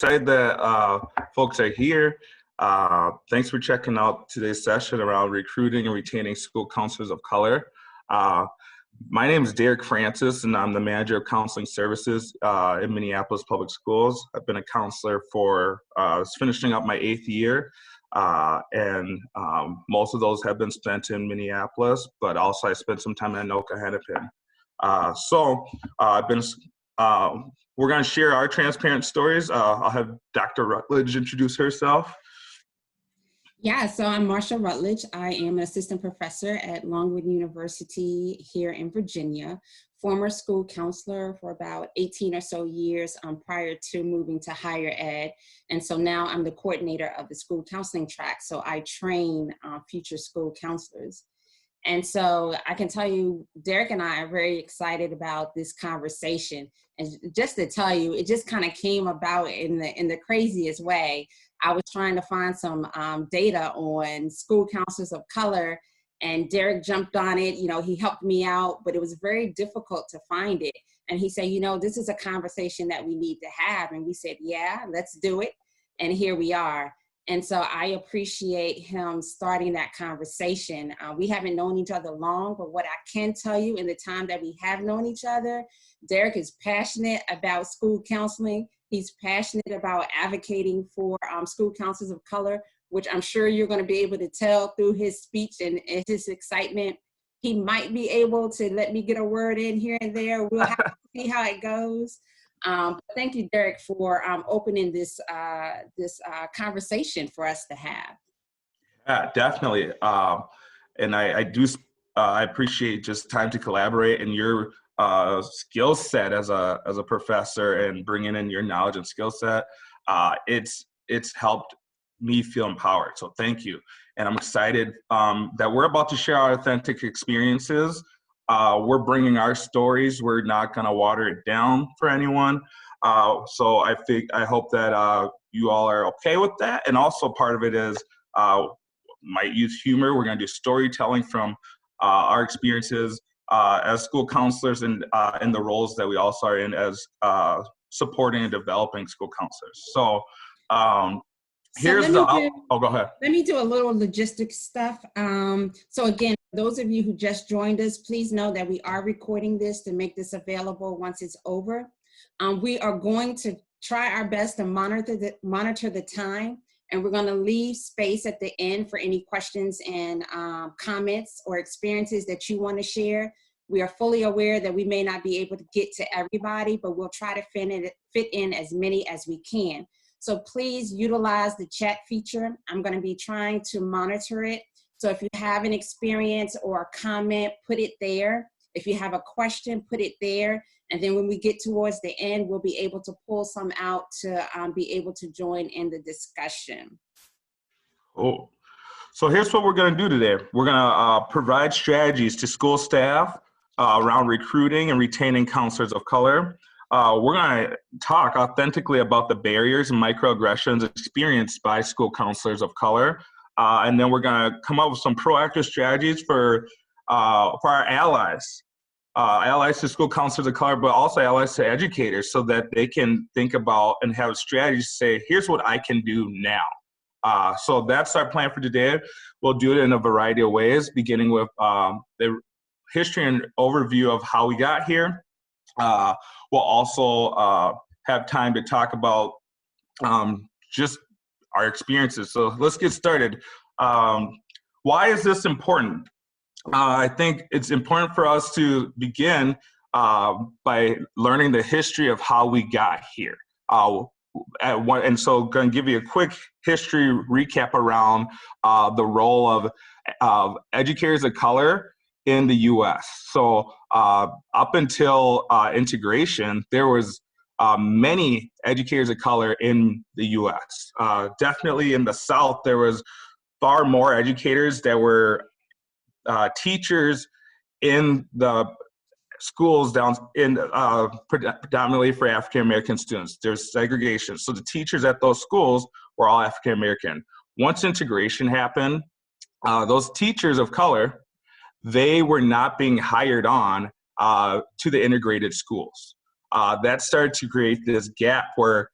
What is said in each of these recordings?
excited that folks are here. Thanks for checking out today's session around recruiting and retaining school counselors of color. My name is Derek Francis, and I'm the manager of counseling services in Minneapolis Public Schools. I've been a counselor for finishing up my 8th year, and most of those have been spent in Minneapolis, but also I spent some time in Anoka, Hennepin. We're going to share our transparent stories. I'll have Dr. Rutledge introduce herself. Yeah, so I'm Marsha Rutledge. I am an assistant professor at Longwood University here in Virginia, former school counselor for about 18 or so years prior to moving to higher ed. And so now I'm the coordinator of the school counseling track. So I train future school counselors. And so I can tell you, Derek and I are very excited about this conversation. And just to tell you, it just kind of came about in the craziest way. I was trying to find some data on school counselors of color, and Derek jumped on it. You know, he helped me out, but it was very difficult to find it. And he said, you know, this is a conversation that we need to have. And we said, yeah, let's do it. And here we are. And so I appreciate him starting that conversation. We haven't known each other long, but what I can tell you in the time that we have known each other, Derek is passionate about school counseling. He's passionate about advocating for school counselors of color, which I'm sure you're going to be able to tell through his speech and his excitement. He might be able to let me get a word in here and there. We'll have to see how it goes. But thank you, Derek, for opening this conversation for us to have. Yeah, definitely. And I appreciate just time to collaborate and your skill set as a professor and bringing in your knowledge and skill set. It's helped me feel empowered. So thank you. And I'm excited that we're about to share our authentic experiences. We're bringing our stories. We're not going to water it down for anyone. So I hope that you all are okay with that. And also part of it is might use humor. We're going to do storytelling from our experiences as school counselors and in the roles that we also are in as supporting and developing school counselors. So go ahead. Let me do a little logistics stuff. So again, for those of you who just joined us, please know that we are recording this to make this available once it's over. We are going to try our best to monitor the time, and we're going to leave space at the end for any questions and comments or experiences that you want to share. We are fully aware that we may not be able to get to everybody, but we'll try to fit in as many as we can. So please utilize the chat feature. I'm going to be trying to monitor it. So if you have an experience or a comment, put it there. If you have a question, put it there. And then when we get towards the end, we'll be able to pull some out to be able to join in the discussion. Cool. So here's what we're going to do today. We're going to provide strategies to school staff around recruiting and retaining counselors of color. We're going to talk authentically about the barriers and microaggressions experienced by school counselors of color. And then we're going to come up with some proactive strategies for our allies to school counselors of color, but also allies to educators so that they can think about and have strategies to say, here's what I can do now. So that's our plan for today. We'll do it in a variety of ways, beginning with the history and overview of how we got here. We'll also have time to talk about just our experiences. So let's get started. Why is this important? I think it's important for us to begin by learning the history of how we got here. And so I'm going to give you a quick history recap around the role of educators of color in the U.S. So up until integration, there was many educators of color in the U.S. Definitely in the South, there was far more educators that were teachers in the schools down in predominantly for African American students. There's segregation. So the teachers at those schools were all African American. Once integration happened, those teachers of color, they were not being hired on to the integrated schools. That started to create this gap where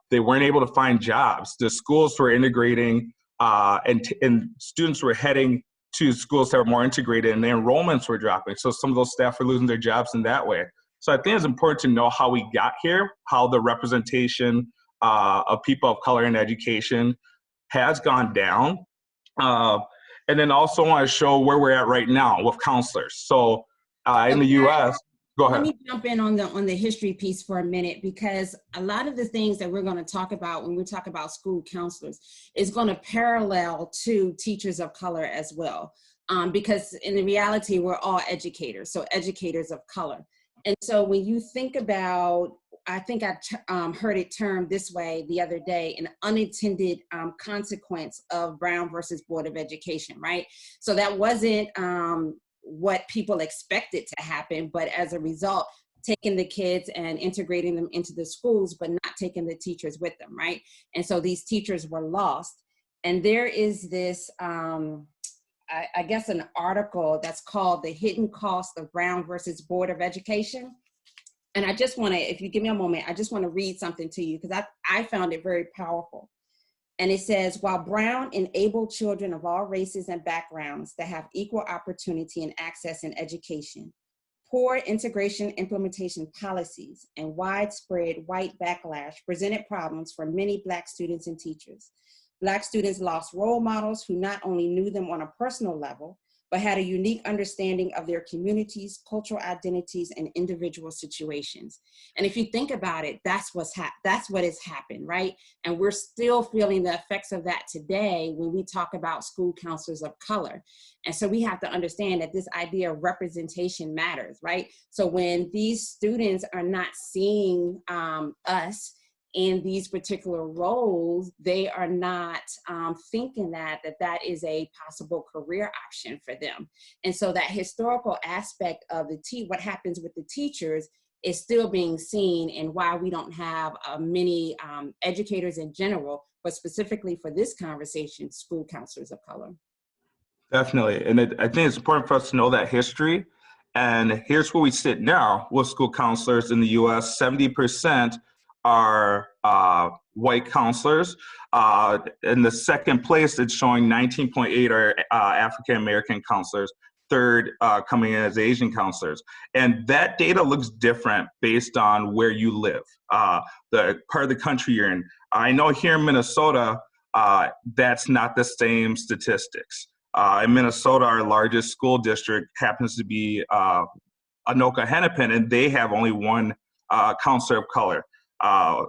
They weren't able to find jobs. The schools were integrating, and students were heading to schools that were more integrated, and the enrollments were dropping. So some of those staff were losing their jobs in that way. So I think it's important to know how we got here, how the representation of people of color in education has gone down. And then also want to show where we're at right now with counselors. So in the US, go ahead. Let me jump in on the history piece for a minute, because a lot of the things that we're going to talk about when we talk about school counselors is going to parallel to teachers of color as well. Because in the reality, we're all educators, so educators of color. And so when you think about, I think I heard it termed this way the other day, an unintended consequence of Brown versus Board of Education, right? So that wasn't what people expected to happen, but as a result, taking the kids and integrating them into the schools, but not taking the teachers with them, right? And so these teachers were lost. And there is this, I guess, an article that's called The Hidden Cost of Brown versus Board of Education. And I just want to, if you give me a moment, I just want to read something to you, because I found it very powerful. And it says, while Brown enabled children of all races and backgrounds to have equal opportunity and access in education, poor integration implementation policies and widespread white backlash presented problems for many Black students and teachers. Black students lost role models who not only knew them on a personal level, but had a unique understanding of their communities, cultural identities, and individual situations. And if you think about it, that's what has happened, right? And we're still feeling the effects of that today when we talk about school counselors of color. And so we have to understand that this idea of representation matters, right? So when these students are not seeing us in these particular roles, they are not thinking that is a possible career option for them. And so that historical aspect of what happens with the teachers is still being seen, and why we don't have many educators in general, but specifically for this conversation, school counselors of color. Definitely, and I think it's important for us to know that history. And here's where we sit now with school counselors in the US. 70% are white counselors. In the second place, it's showing 19.8 are African-American counselors, third coming in as Asian counselors. And that data looks different based on where you live, the part of the country you're in. I know here in Minnesota, that's not the same statistics. In Minnesota, our largest school district happens to be Anoka-Hennepin, and they have only one counselor of color. A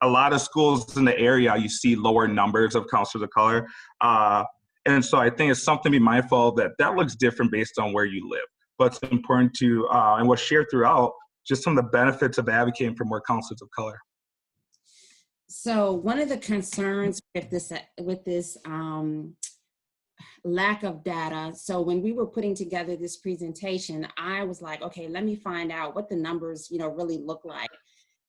lot of schools in the area, you see lower numbers of counselors of color. And so I think it's something to be mindful of, that looks different based on where you live. But it's important to, and we'll share throughout, just some of the benefits of advocating for more counselors of color. So one of the concerns with this lack of data. So when we were putting together this presentation, I was like, okay, let me find out what the numbers, really look like.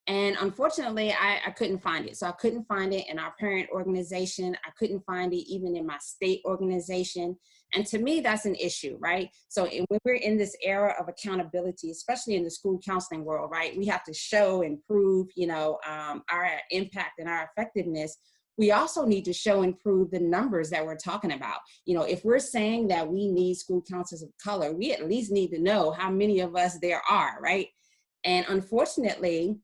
And unfortunately, I couldn't find it. So I couldn't find it in our parent organization. I couldn't find it even in my state organization. And to me, that's an issue, right? So when we're in this era of accountability, especially in the school counseling world, right, we have to show and prove, our impact and our effectiveness. We also need to show and prove the numbers that we're talking about. If we're saying that we need school counselors of color, we at least need to know how many of us there are, right? And unfortunately,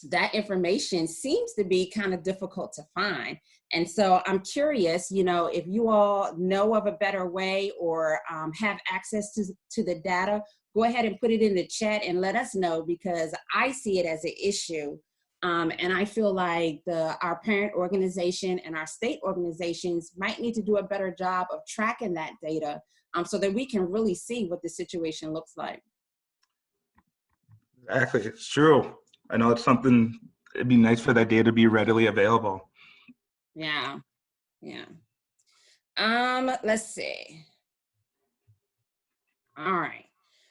that information seems to be kind of difficult to find. And so I'm curious, if you all know of a better way or have access to the data, go ahead and put it in the chat and let us know, because I see it as an issue. And I feel like our parent organization and our state organizations might need to do a better job of tracking that data so that we can really see what the situation looks like. Exactly, it's true. I know it's something, it'd be nice for that data to be readily available. Yeah. Let's see. All right.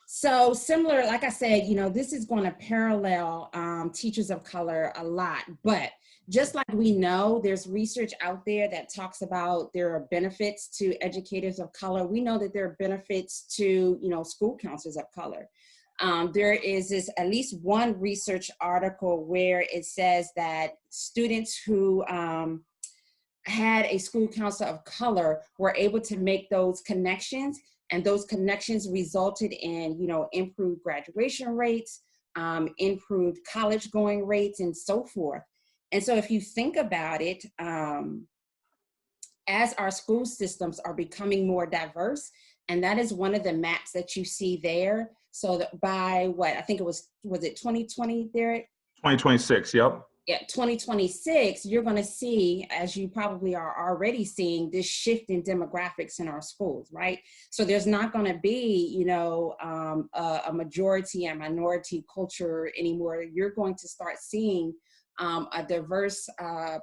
So similar, like I said, this is going to parallel teachers of color a lot, but just like we know there's research out there that talks about there are benefits to educators of color, we know that there are benefits to, school counselors of color. there is at least one research article where it says that students who had a school counselor of color were able to make those connections, and those connections resulted in, improved graduation rates, improved college going rates, and so forth. And so if you think about it, as our school systems are becoming more diverse, and that is one of the maps that you see there. So that by I think was it 2020, Derek? 2026, yep. Yeah, 2026, you're going to see, as you probably are already seeing, this shift in demographics in our schools, right? So there's not going to be, a majority and minority culture anymore. You're going to start seeing a diverse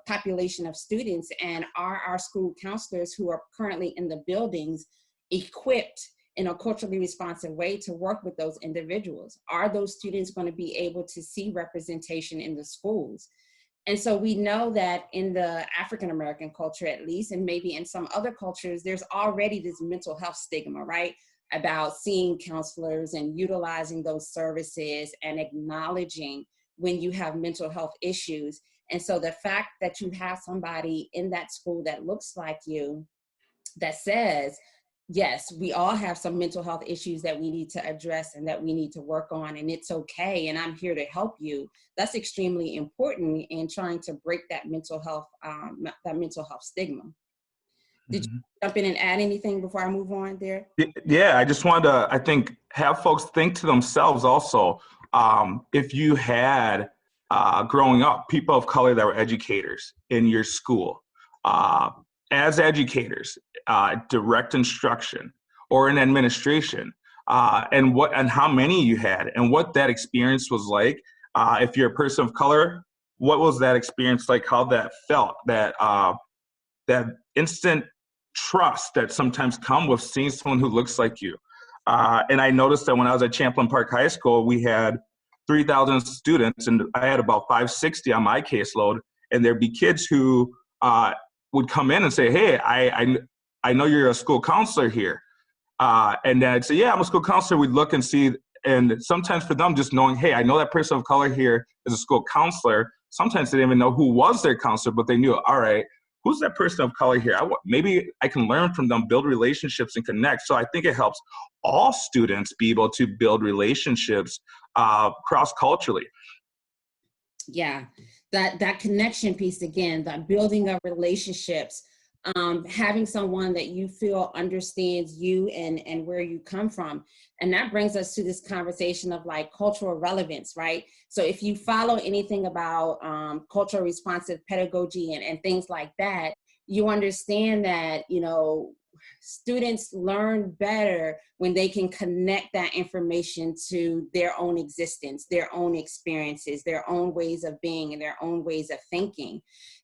population of students, and are our school counselors who are currently in the buildings equipped in a culturally responsive way to work with those individuals? Are those students going to be able to see representation in the schools? And so we know that in the African American culture, at least, and maybe in some other cultures, there's already this mental health stigma, right? About seeing counselors and utilizing those services and acknowledging when you have mental health issues. And so the fact that you have somebody in that school that looks like you, that says, yes, we all have some mental health issues that we need to address and that we need to work on, and it's okay, and I'm here to help you. That's extremely important in trying to break that mental health stigma. Did you jump in and add anything before I move on there? Yeah, I just wanted to, I think, have folks think to themselves also, if you had, growing up, people of color that were educators in your school, as educators, direct instruction, or in administration, and how many you had, and what that experience was like. If you're a person of color, what was that experience like? How that felt? That instant trust that sometimes come with seeing someone who looks like you. And I noticed that when I was at Champlain Park High School, we had 3,000 students, and I had about 560 on my caseload, and there'd be kids who would come in and say, hey, I know you're a school counselor here. And then I'd say, yeah, I'm a school counselor. We'd look and see, and sometimes for them, just knowing, hey, I know that person of color here is a school counselor. Sometimes they didn't even know who was their counselor, but they knew, all right, who's that person of color here? Maybe I can learn from them, build relationships, and connect. So I think it helps all students be able to build relationships cross-culturally. Yeah, that connection piece again, that building of relationships, having someone that you feel understands you and where you come from. And that brings us to this conversation of like cultural relevance, right? So if you follow anything about cultural responsive pedagogy and things like that, you understand that, students learn better when they can connect that information to their own existence, their own experiences, their own ways of being, and their own ways of thinking.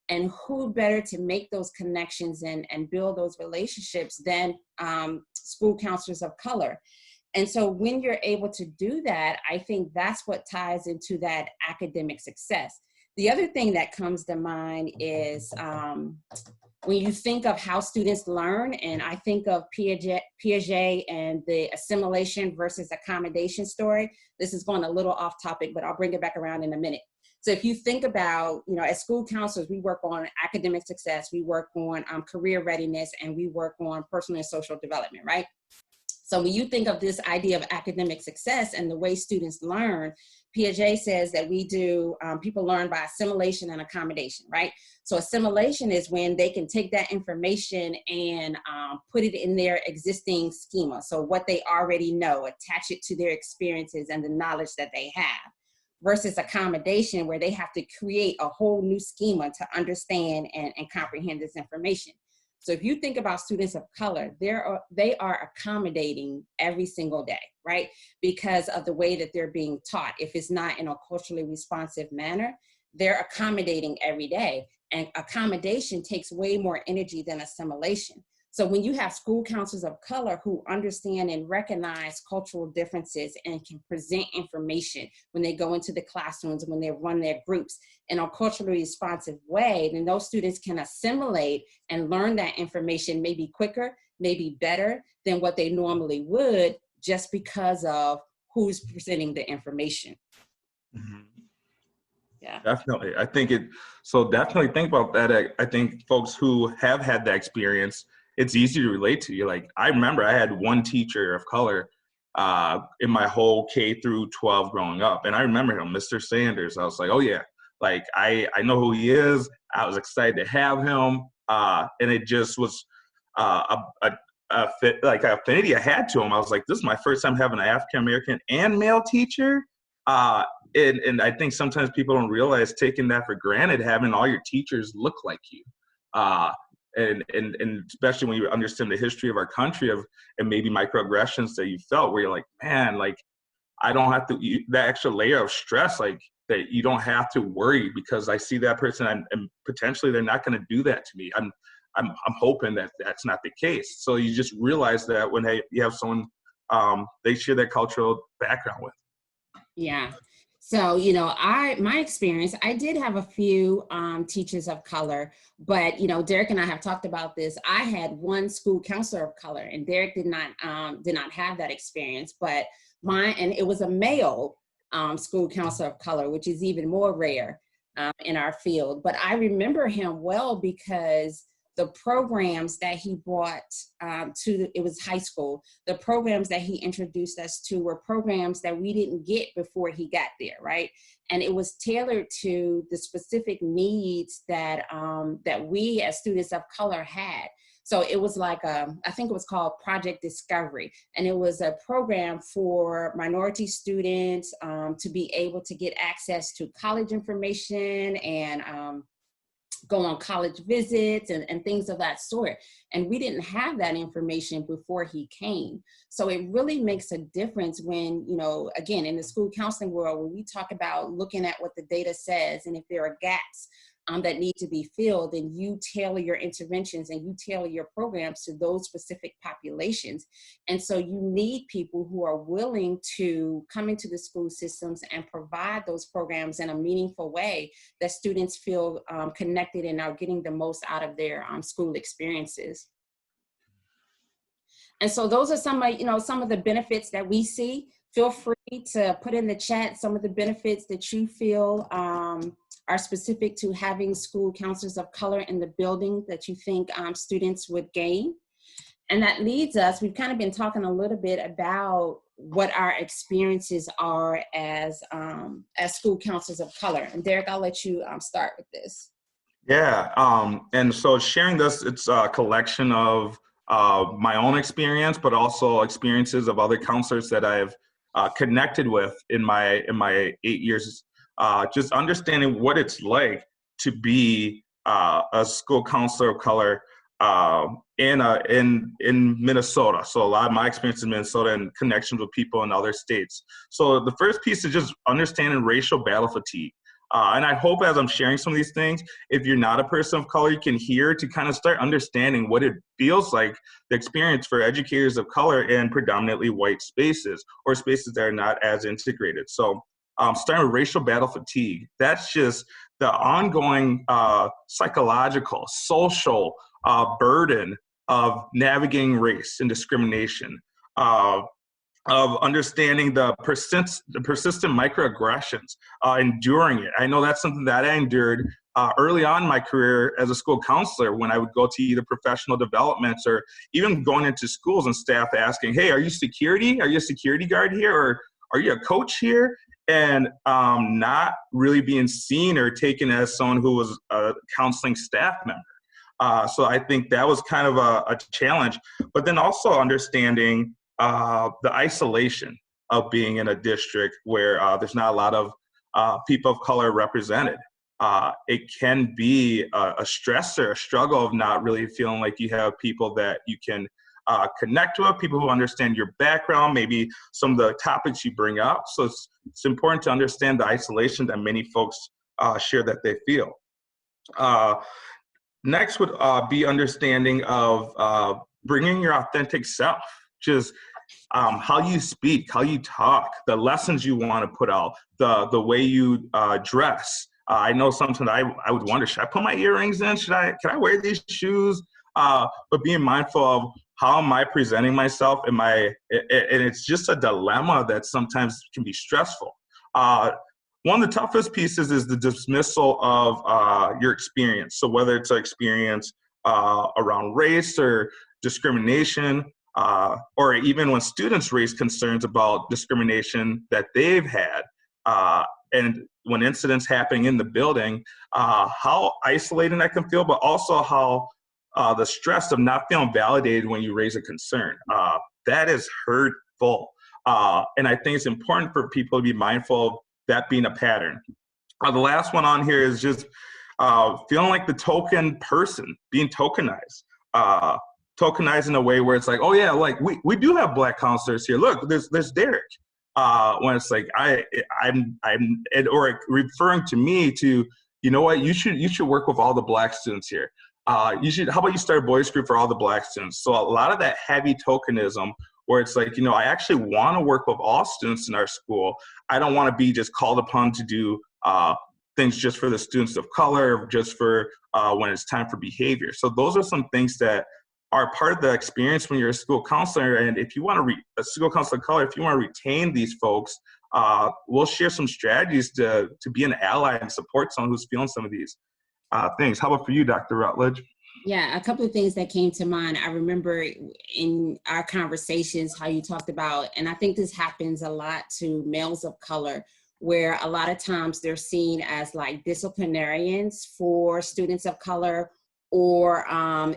And who better to make those connections and build those relationships than school counselors of color? And so when you're able to do that, I think that's what ties into that academic success. The other thing that comes to mind is when you think of how students learn, and I think of Piaget and the assimilation versus accommodation story. This is going a little off topic, but I'll bring it back around in a minute. So if you think about, as school counselors, we work on academic success, we work on career readiness, and we work on personal and social development, right? So when you think of this idea of academic success and the way students learn, Piaget says that we do, people learn by assimilation and accommodation, right? So assimilation is when they can take that information and put it in their existing schema. So what they already know, attach it to their experiences and the knowledge that they have. Versus accommodation, where they have to create a whole new schema to understand and comprehend this information. So if you think about students of color, they are accommodating every single day, right? Because of the way that they're being taught. If it's not in a culturally responsive manner, they're accommodating every day. And accommodation takes way more energy than assimilation. So when you have school counselors of color who understand and recognize cultural differences and can present information when they go into the classrooms, when they run their groups in a culturally responsive way, then those students can assimilate and learn that information maybe quicker, maybe better than what they normally would, just because of who's presenting the information. Mhm. Yeah. Definitely. So definitely think about that. I think folks who have had that experience, it's easy to relate to. You're like, I remember I had one teacher of color in my whole K through 12 growing up. And I remember him, Mr. Sanders. I was like, oh yeah, like I know who he is. I was excited to have him. And it just was like an affinity I had to him. I was like, this is my first time having an African-American and male teacher. Uh, and I think sometimes people don't realize, taking that for granted, having all your teachers look like you. And especially when you understand the history of our country and maybe microaggressions that you felt, where you're like, man, like I don't have to, that extra layer of stress, like that you don't have to worry because I see that person and potentially they're not going to do that to me. I'm hoping that that's not the case. So you just realize that when you have someone they share that cultural background with. Yeah. So, my experience, I did have a few teachers of color, but, Derek and I have talked about this. I had one school counselor of color, and Derek did not have that experience, but and it was a male school counselor of color, which is even more rare in our field. But I remember him well because the programs that he brought it was high school, the programs that he introduced us to were programs that we didn't get before he got there, right? And it was tailored to the specific needs that we as students of color had. So it was like, I think it was called Project Discovery. And it was a program for minority students to be able to get access to college information and go on college visits and things of that sort. And we didn't have that information before he came. So it really makes a difference when, again, in the school counseling world, when we talk about looking at what the data says, and if there are gaps that need to be filled, then you tailor your interventions and you tailor your programs to those specific populations. And so you need people who are willing to come into the school systems and provide those programs in a meaningful way that students feel connected and are getting the most out of their school experiences. And so those are some of the benefits that we see. Feel free to put in the chat some of the benefits that you feel are specific to having school counselors of color in the building that you think students would gain. And that leads us, we've kind of been talking a little bit about what our experiences are as school counselors of color. And Derek, I'll let you start with this. Yeah, and so sharing this, it's a collection of my own experience, but also experiences of other counselors that I've connected with in my 8 years. Just understanding what it's like to be a school counselor of color in Minnesota. So a lot of my experience in Minnesota and connections with people in other states. So the first piece is just understanding racial battle fatigue. And I hope as I'm sharing some of these things, if you're not a person of color, you can hear to kind of start understanding what it feels like, the experience for educators of color in predominantly white spaces or spaces that are not as integrated. So starting with racial battle fatigue, that's just the ongoing psychological, social burden of navigating race and discrimination, of understanding the persistent microaggressions, enduring it. I know that's something that I endured early on in my career as a school counselor when I would go to either professional developments or even going into schools and staff asking, hey, are you security? Are you a security guard here? Or are you a coach here? And not really being seen or taken as someone who was a counseling staff member. So I think that was kind of a challenge, but then also understanding the isolation of being in a district where there's not a lot of people of color represented. It can be a stressor, a struggle of not really feeling like you have people that you can connect with, people who understand your background, maybe some of the topics you bring up. So it's important to understand the isolation that many folks share that they feel. Next would be understanding of bringing your authentic self, just how you speak, how you talk, the lessons you want to put out, the way you dress. I know sometimes I would wonder, should I put my earrings in? Can I wear these shoes? But being mindful of how am I presenting myself? And it's just a dilemma that sometimes can be stressful. One of the toughest pieces is the dismissal of your experience. So whether it's an experience around race or discrimination, or even when students raise concerns about discrimination that they've had, and when incidents happening in the building, how isolating that can feel, but also how the stress of not feeling validated when you raise a concern. That is hurtful. And I think it's important for people to be mindful of that being a pattern. The last one on here is just feeling like the token person, being tokenized. Tokenized in a way where it's like, oh yeah, like we do have Black counselors here. Look, there's Derek. When it's like or referring to me to, you know what, you should work with all the Black students here. How about you start a boys group for all the Black students? So a lot of that heavy tokenism where it's like, you know, I actually want to work with all students in our school. I don't want to be just called upon to do things just for the students of color, just for when it's time for behavior. So those are some things that are part of the experience when you're a school counselor. And if you want to a school counselor of color, if you want to retain these folks, we'll share some strategies to be an ally and support someone who's feeling some of these things. How about for you, Dr. Rutledge? Yeah, a couple of things that came to mind. I remember in our conversations how you talked about, and I think this happens a lot to males of color, where a lot of times they're seen as like disciplinarians for students of color, or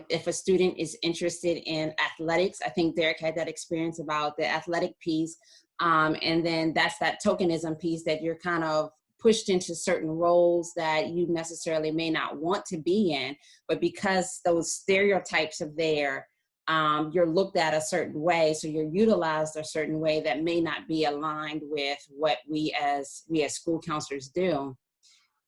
if a student is interested in athletics. I think Derek had that experience about the athletic piece. And then that's that tokenism piece that you're kind of pushed into certain roles that you necessarily may not want to be in, but because those stereotypes are there, you're looked at a certain way, so you're utilized a certain way that may not be aligned with what we as school counselors do.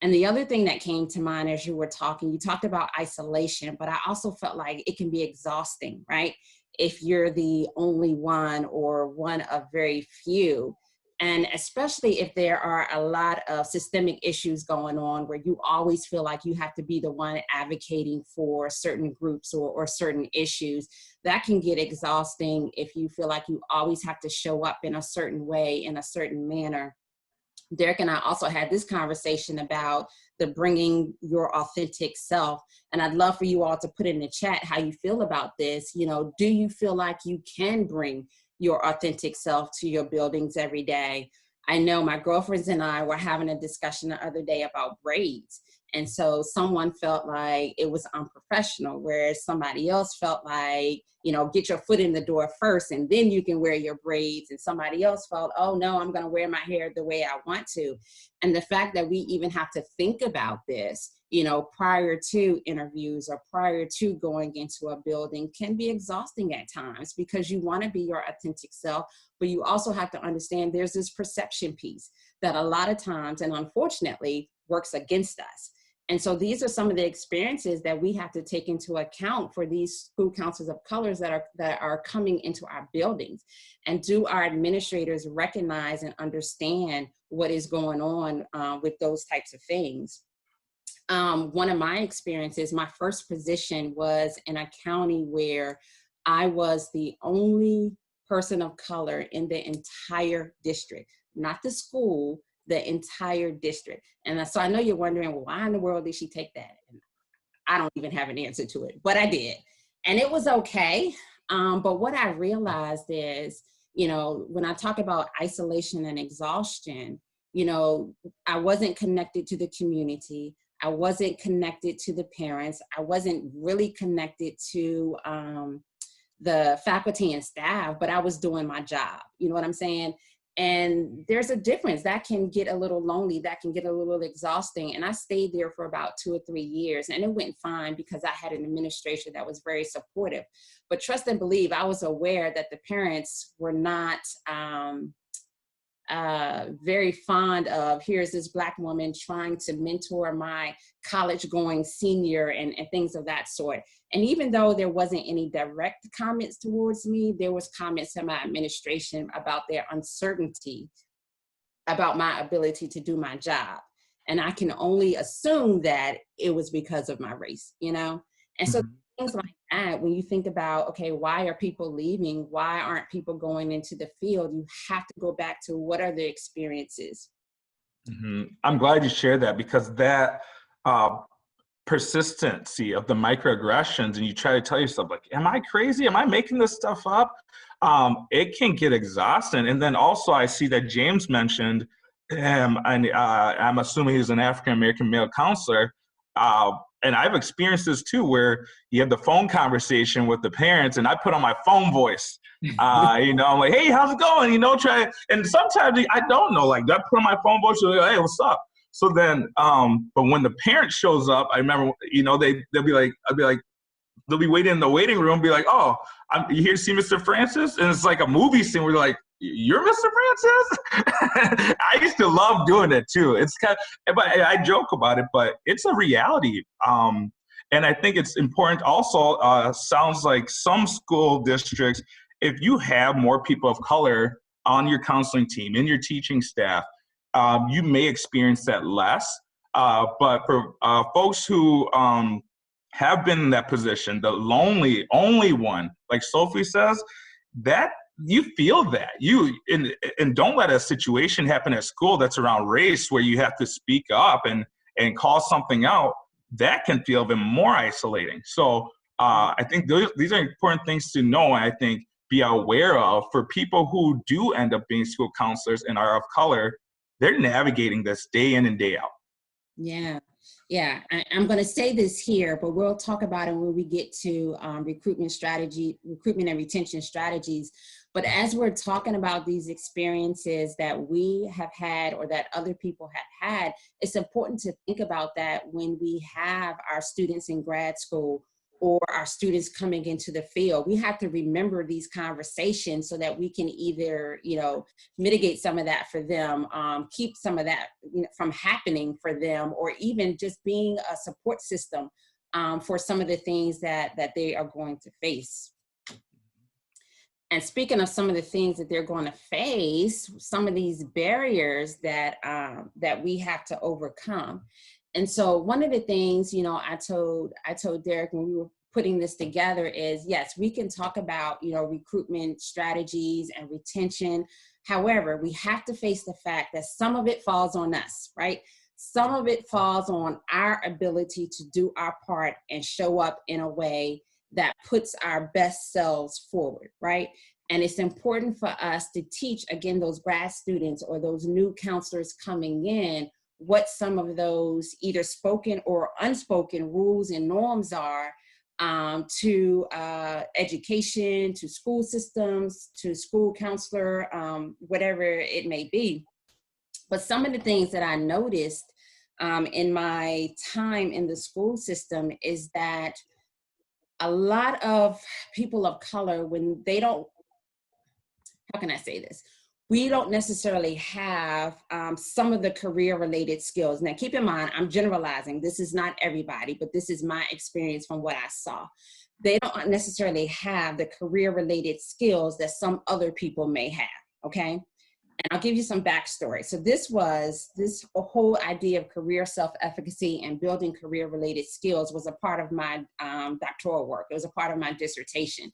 And the other thing that came to mind as you were talking, you talked about isolation, but I also felt like it can be exhausting, right? If you're the only one or one of very few. And especially if there are a lot of systemic issues going on where you always feel like you have to be the one advocating for certain groups or certain issues, that can get exhausting if you feel like you always have to show up in a certain way, in a certain manner. Derek and I also had this conversation about the bringing your authentic self. And I'd love for you all to put in the chat how you feel about this. You know, do you feel like you can bring your authentic self to your buildings every day? I know my girlfriends and I were having a discussion the other day about braids. And so someone felt like it was unprofessional, whereas somebody else felt like, you know, get your foot in the door first and then you can wear your braids. And somebody else felt, oh no, I'm going to wear my hair the way I want to. And the fact that we even have to think about this, you know, prior to interviews or prior to going into a building can be exhausting at times, because you want to be your authentic self, but you also have to understand there's this perception piece that a lot of times, and unfortunately, works against us. And so these are some of the experiences that we have to take into account for these school counselors of colors that are coming into our buildings. And do our administrators recognize and understand what is going on with those types of things? One of my experiences, my first position was in a county where I was the only person of color in the entire district, not the school, the entire district. And so I know you're wondering, well, why in the world did she take that? And I don't even have an answer to it, but I did. And it was okay. But what I realized is, you know, when I talk about isolation and exhaustion, you know, I wasn't connected to the community. I wasn't connected to the parents. I wasn't really connected to the faculty and staff, but I was doing my job. You know what I'm saying? And there's a difference. That can get a little lonely. That can get a little exhausting. And I stayed there for about 2 or 3 years, and it went fine because I had an administration that was very supportive. But trust and believe, I was aware that the parents were not very fond of, here's this Black woman trying to mentor my college-going senior and things of that sort. And even though there wasn't any direct comments towards me, there was comments to my administration about their uncertainty about my ability to do my job. And I can only assume that it was because of my race, you know? And so things like that, when you think about, okay, why are people leaving? Why aren't people going into the field? You have to go back to what are the experiences. I'm glad you shared that, because that uh, persistency of the microaggressions, and you try to tell yourself, like, am I crazy? Am I making this stuff up? It can get exhausting. And then also I see that James mentioned, and I'm assuming he's an African-American male counselor. And I've experienced this too, where you have the phone conversation with the parents, and I put on my phone voice. I'm like, hey, how's it going? And sometimes I don't know, like, do I put on my phone voice? Like, hey, what's up? So then, but when the parent shows up, I remember, they'll be like, they'll be waiting in the waiting room, be like, oh, you here to see Mr. Francis? And it's like a movie scene where they're like, you're Mr. Francis? I used to love doing it too. It's but I joke about it, but it's a reality. And I think it's important also, sounds like some school districts, if you have more people of color on your counseling team, in your teaching staff, you may experience that less. But for folks who have been in that position, the lonely, only one, like Sophie says, that you feel that. And don't let a situation happen at school that's around race where you have to speak up and call something out. That can feel even more isolating. So I think these are important things to know, and I think be aware of for people who do end up being school counselors and are of color. They're navigating this day in and day out. Yeah. Yeah, I'm going to say this here, but we'll talk about it when we get to recruitment and retention strategies. But as we're talking about these experiences that we have had or that other people have had, it's important to think about that when we have our students in grad school or our students coming into the field. We have to remember these conversations so that we can either, mitigate some of that for them, keep some of that from happening for them, or even just being a support system for some of the things that they are going to face. And speaking of some of the things that they're going to face, some of these barriers that we have to overcome. And so one of the things, I told Derek when we were putting this together is, yes, we can talk about, recruitment strategies and retention. However, we have to face the fact that some of it falls on us, right? Some of it falls on our ability to do our part and show up in a way that puts our best selves forward, right? And it's important for us to teach, again, those grad students or those new counselors coming in, what some of those either spoken or unspoken rules and norms are to education, to school systems, to school counselor, whatever it may be. But some of the things that I noticed in my time in the school system is that a lot of people of color, when they don't, how can I say this? We don't necessarily have some of the career-related skills. Now, keep in mind, I'm generalizing. This is not everybody, but this is my experience from what I saw. They don't necessarily have the career-related skills that some other people may have, okay? And I'll give you some backstory. So this whole idea of career self-efficacy and building career-related skills was a part of my doctoral work. It was a part of my dissertation.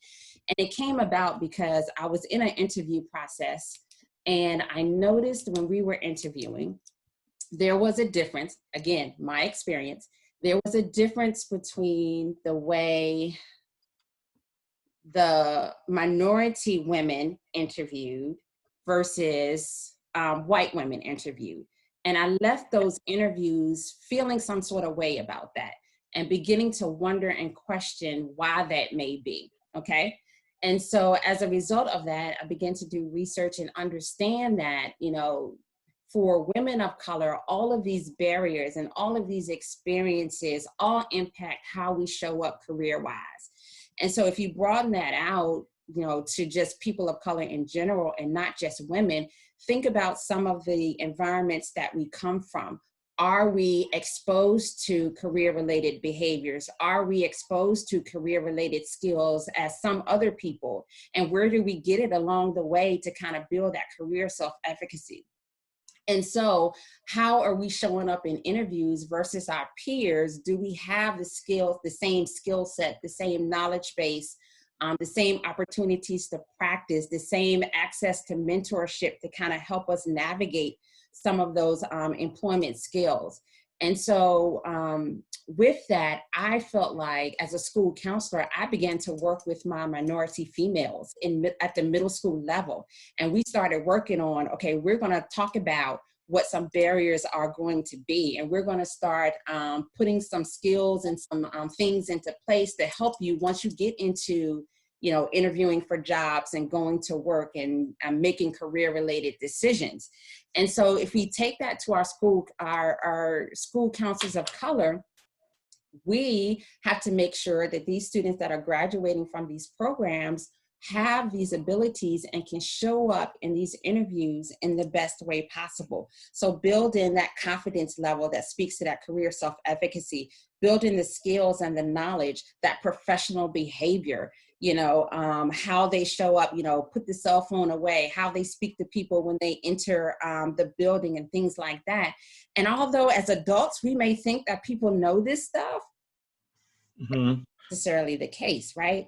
And it came about because I was in an interview process, and I noticed when we were interviewing, there was a difference, again, my experience, there was a difference between the way the minority women interviewed versus white women interviewed. And I left those interviews feeling some sort of way about that and beginning to wonder and question why that may be, okay? And so as a result of that, I began to do research and understand that, for women of color, all of these barriers and all of these experiences all impact how we show up career-wise. And so if you broaden that out, to just people of color in general and not just women, think about some of the environments that we come from. Are we exposed to career-related behaviors? Are we exposed to career-related skills as some other people? And where do we get it along the way to kind of build that career self-efficacy? And so how are we showing up in interviews versus our peers? Do we have the skills, the same skill set, the same knowledge base, the same opportunities to practice, the same access to mentorship to kind of help us navigate some of those employment skills? And so with that, I felt like as a school counselor, I began to work with my minority females at the middle school level. And we started working on, okay, we're going to talk about what some barriers are going to be. And we're going to start putting some skills and some things into place to help you once you get into, you know, interviewing for jobs and going to work and making career related decisions. And so if we take that to our school counselors of color, we have to make sure that these students that are graduating from these programs have these abilities and can show up in these interviews in the best way possible. So build in that confidence level that speaks to that career self-efficacy, build in the skills and the knowledge, that professional behavior, you know, how they show up, you know, put the cell phone away, how they speak to people when they enter the building and things like that. And although as adults, we may think that people know this stuff, Mm-hmm. not necessarily the case, right?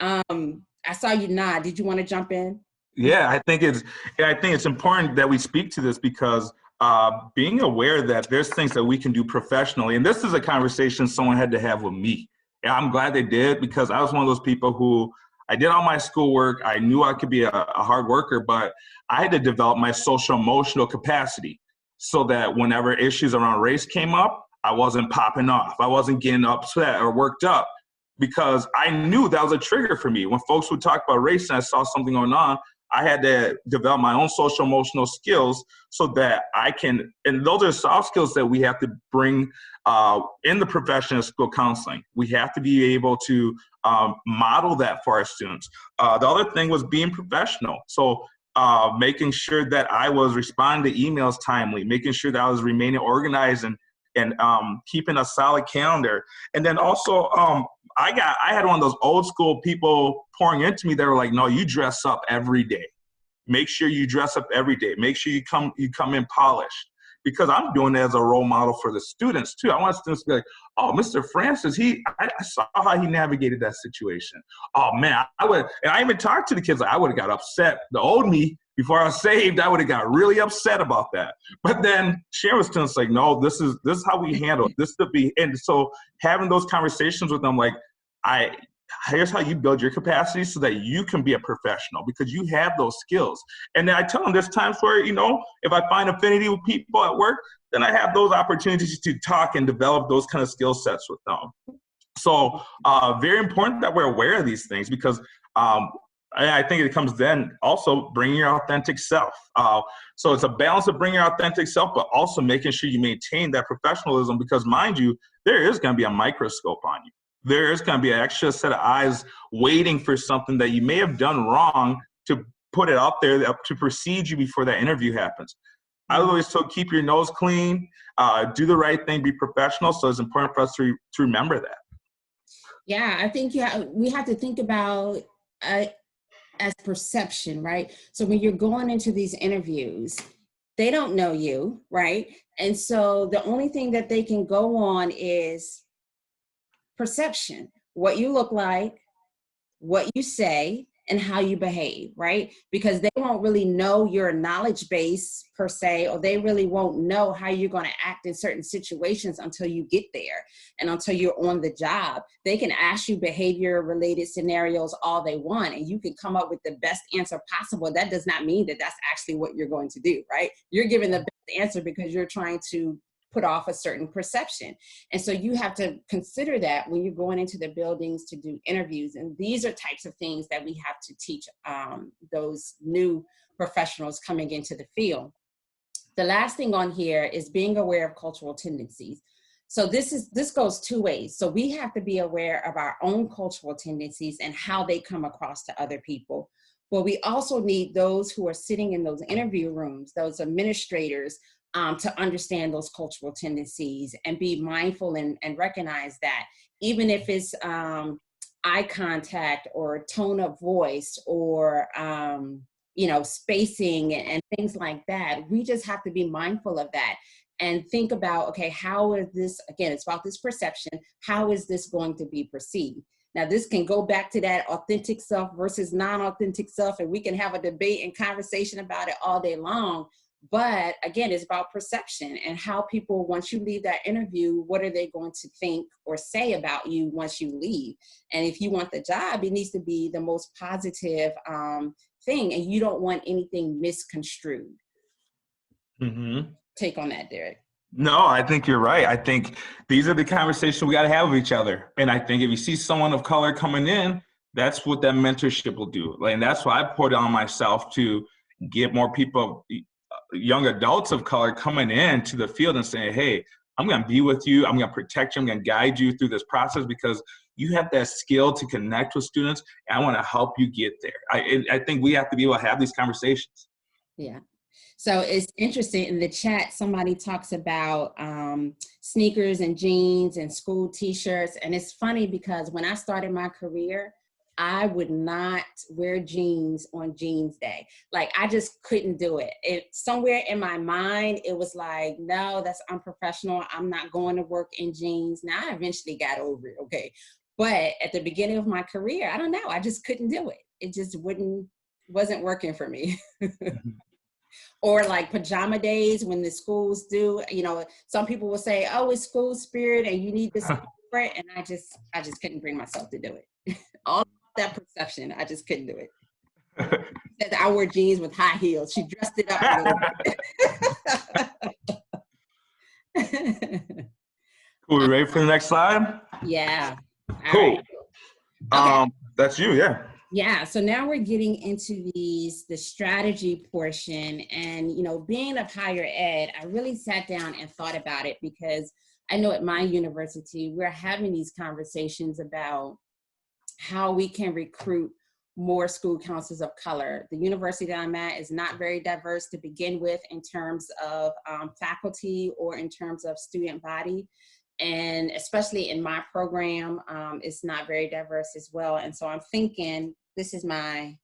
I saw you nod. Did you want to jump in? Yeah, I think it's important that we speak to this because being aware that there's things that we can do professionally, and this is a conversation someone had to have with me. And I'm glad they did, because I was one of those people who I did all my schoolwork. I knew I could be a hard worker, but I had to develop my social emotional capacity so that whenever issues around race came up, I wasn't popping off. I wasn't getting upset or worked up, because I knew that was a trigger for me. When folks would talk about race and I saw something going on, I had to develop my own social emotional skills so that I can, and those are soft skills that we have to bring in the profession of school counseling. We have to be able to model that for our students. The other thing was being professional. So making sure that I was responding to emails timely, making sure that I was remaining organized and keeping a solid calendar. And then also, I had one of those old school people pouring into me that were like, no, you dress up every day. Make sure you dress up every day. Make sure you come in polished. Because I'm doing it as a role model for the students too. I want students to be like, oh, Mr. Francis, I saw how he navigated that situation. Oh man, and I even talked to the kids, like, I would have got upset. The old me, before I was saved, I would have got really upset about that. But then sharing with students, like, no, this is how we handle it. And so having those conversations with them, like, here's how you build your capacity so that you can be a professional, because you have those skills. And then I tell them there's times where, you know, if I find affinity with people at work, then I have those opportunities to talk and develop those kind of skill sets with them. So very important that we're aware of these things, because I think it comes then also bringing your authentic self. So it's a balance of bringing your authentic self, but also making sure you maintain that professionalism, because mind you, there is going to be a microscope on you. There is going to be an extra set of eyes waiting for something that you may have done wrong to put it out there to precede you before that interview happens. I always told, keep your nose clean, do the right thing, be professional. So it's important for us to remember that. Yeah, I think we have to think about as perception, right? So when you're going into these interviews, they don't know you, right? And so the only thing that they can go on is perception, what you look like, what you say, and how you behave, right? Because they won't really know your knowledge base per se, or they really won't know how you're going to act in certain situations until you get there and until you're on the job. They can ask you behavior related scenarios all they want, and you can come up with the best answer possible. That does not mean that that's actually what you're going to do, right? You're giving the best answer because you're trying to put off a certain perception. And so you have to consider that when you're going into the buildings to do interviews. And these are types of things that we have to teach those new professionals coming into the field. The last thing on here is being aware of cultural tendencies. So this goes two ways. So we have to be aware of our own cultural tendencies and how they come across to other people. But we also need those who are sitting in those interview rooms, those administrators, to understand those cultural tendencies and be mindful and recognize that, even if it's eye contact or tone of voice or spacing and things like that. We just have to be mindful of that and think about, okay, how is this, again, it's about this perception, how is this going to be perceived? Now, this can go back to that authentic self versus non-authentic self, and we can have a debate and conversation about it all day long. But again, it's about perception and how people, once you leave that interview, what are they going to think or say about you once you leave? And if you want the job, it needs to be the most positive thing, and you don't want anything misconstrued. Mm-hmm. Take on that, Derek. No, I think you're right. I think these are the conversations we got to have with each other. And I think if you see someone of color coming in, that's what that mentorship will do. And that's why I poured on myself to get more people, young adults of color coming in to the field and saying, hey, I'm going to be with you. I'm going to protect you. I'm going to guide you through this process because you have that skill to connect with students. And I want to help you get there. I think we have to be able to have these conversations. Yeah. So it's interesting in the chat, somebody talks about sneakers and jeans and school t-shirts. And it's funny because when I started my career, I would not wear jeans on jeans day. Like, I just couldn't do it. Somewhere in my mind, it was like, no, that's unprofessional. I'm not going to work in jeans. Now, I eventually got over it, okay? But at the beginning of my career, I don't know, I just couldn't do it. It just wasn't working for me. Or like pajama days when the schools do, some people will say, oh, it's school spirit and you need this spirit. And I just couldn't bring myself to do it. All that perception, I just couldn't do it. Said I wore jeans with high heels. She dressed it up a little bit. Cool, we ready for the next slide? Yeah. Cool. Right. Okay. That's you, yeah. Yeah, so now we're getting into the strategy portion, and being of higher ed, I really sat down and thought about it because I know at my university, we're having these conversations about how we can recruit more school counselors of color. The university that I'm at is not very diverse to begin with in terms of faculty or in terms of student body. And especially in my program, it's not very diverse as well. And so I'm thinking, this is my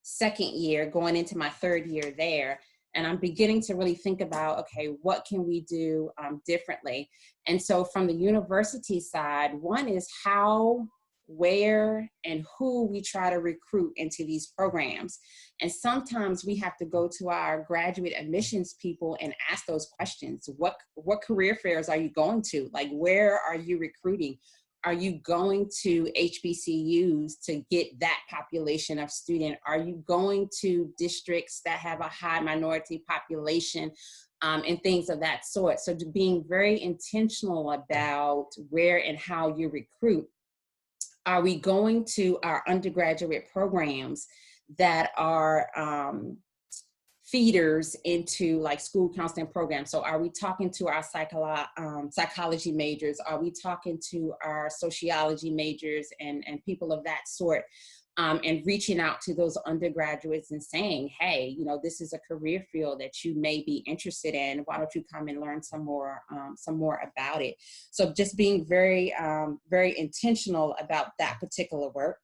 second year going into my third year there. And I'm beginning to really think about, okay, what can we do differently? And so from the university side, one is how, where, and who we try to recruit into these programs. And sometimes we have to go to our graduate admissions people and ask those questions. What career fairs are you going to? Like, where are you recruiting? Are you going to HBCUs to get that population of student? Are you going to districts that have a high minority population and things of that sort? So being very intentional about where and how you recruit. Are we going to our undergraduate programs that are feeders into like school counseling programs? So are we talking to our psychology majors? Are we talking to our sociology majors and people of that sort? And reaching out to those undergraduates and saying, hey, this is a career field that you may be interested in. Why don't you come and learn some more about it? So just being very, very intentional about that particular work.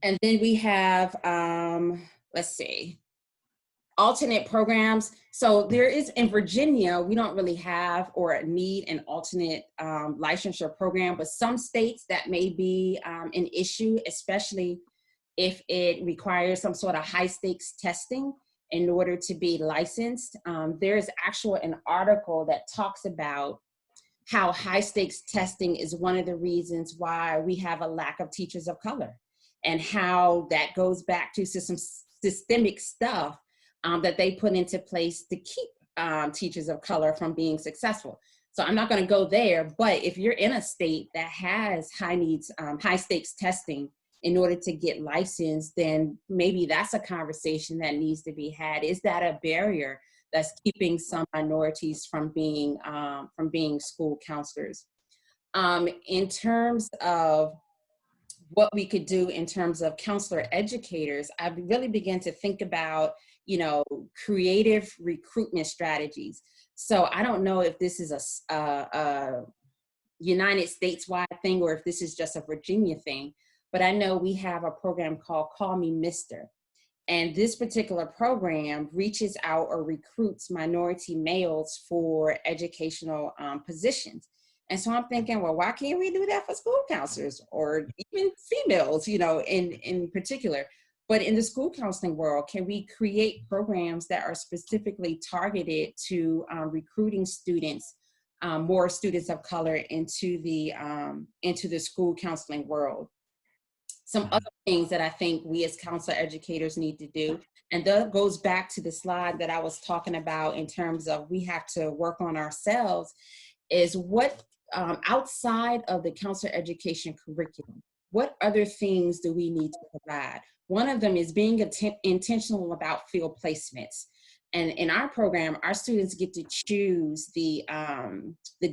And then we have, let's see, alternate programs. So there is, in Virginia, we don't really have or need an alternate licensure program, but some states that may be an issue, especially if it requires some sort of high stakes testing in order to be licensed. There's actually an article that talks about how high stakes testing is one of the reasons why we have a lack of teachers of color, and how that goes back to some systemic stuff that they put into place to keep teachers of color from being successful. So I'm not going to go there, but if you're in a state that has high stakes testing in order to get licensed, then maybe that's a conversation that needs to be had. Is that a barrier that's keeping some minorities from being school counselors? In terms of what we could do in terms of counselor educators, I really began to think about creative recruitment strategies. So I don't know if this is a United States-wide thing or if this is just a Virginia thing, but I know we have a program called Call Me Mister. And this particular program reaches out or recruits minority males for educational positions. And so I'm thinking, well, why can't we do that for school counselors or even females, in particular? But in the school counseling world, can we create programs that are specifically targeted to recruiting students, more students of color into the school counseling world? Some other things that I think we as counselor educators need to do, and that goes back to the slide that I was talking about in terms of we have to work on ourselves, is what outside of the counselor education curriculum, what other things do we need to provide? One of them is being intentional about field placements. And in our program, our students get to choose the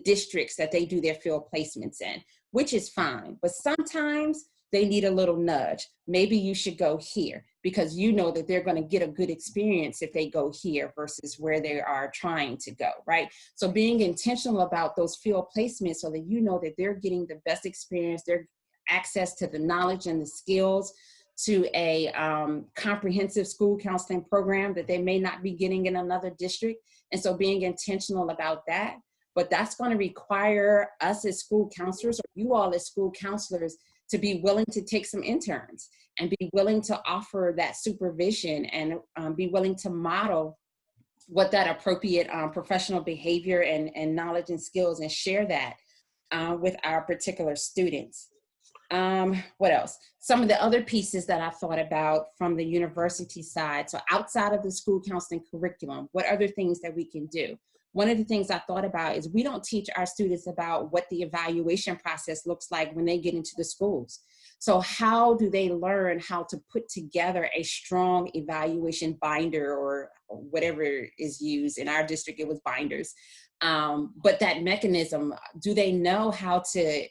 districts that they do their field placements in, which is fine. But sometimes they need a little nudge. Maybe you should go here because you know that they're going to get a good experience if they go here versus where they are trying to go, right? So being intentional about those field placements so that you know that they're getting the best experience, their access to the knowledge and the skills to a comprehensive school counseling program that they may not be getting in another district. And so being intentional about that, but that's going to require us as school counselors, or you all as school counselors, to be willing to take some interns and be willing to offer that supervision and be willing to model what that appropriate professional behavior and knowledge and skills, and share that with our particular students. What else? Some of the other pieces that I thought about from the university side. So outside of the school counseling curriculum, what other things that we can do? One of the things I thought about is we don't teach our students about what the evaluation process looks like when they get into the schools. So how do they learn how to put together a strong evaluation binder, or whatever is used? In our district, it was binders. But that mechanism, do they know how to,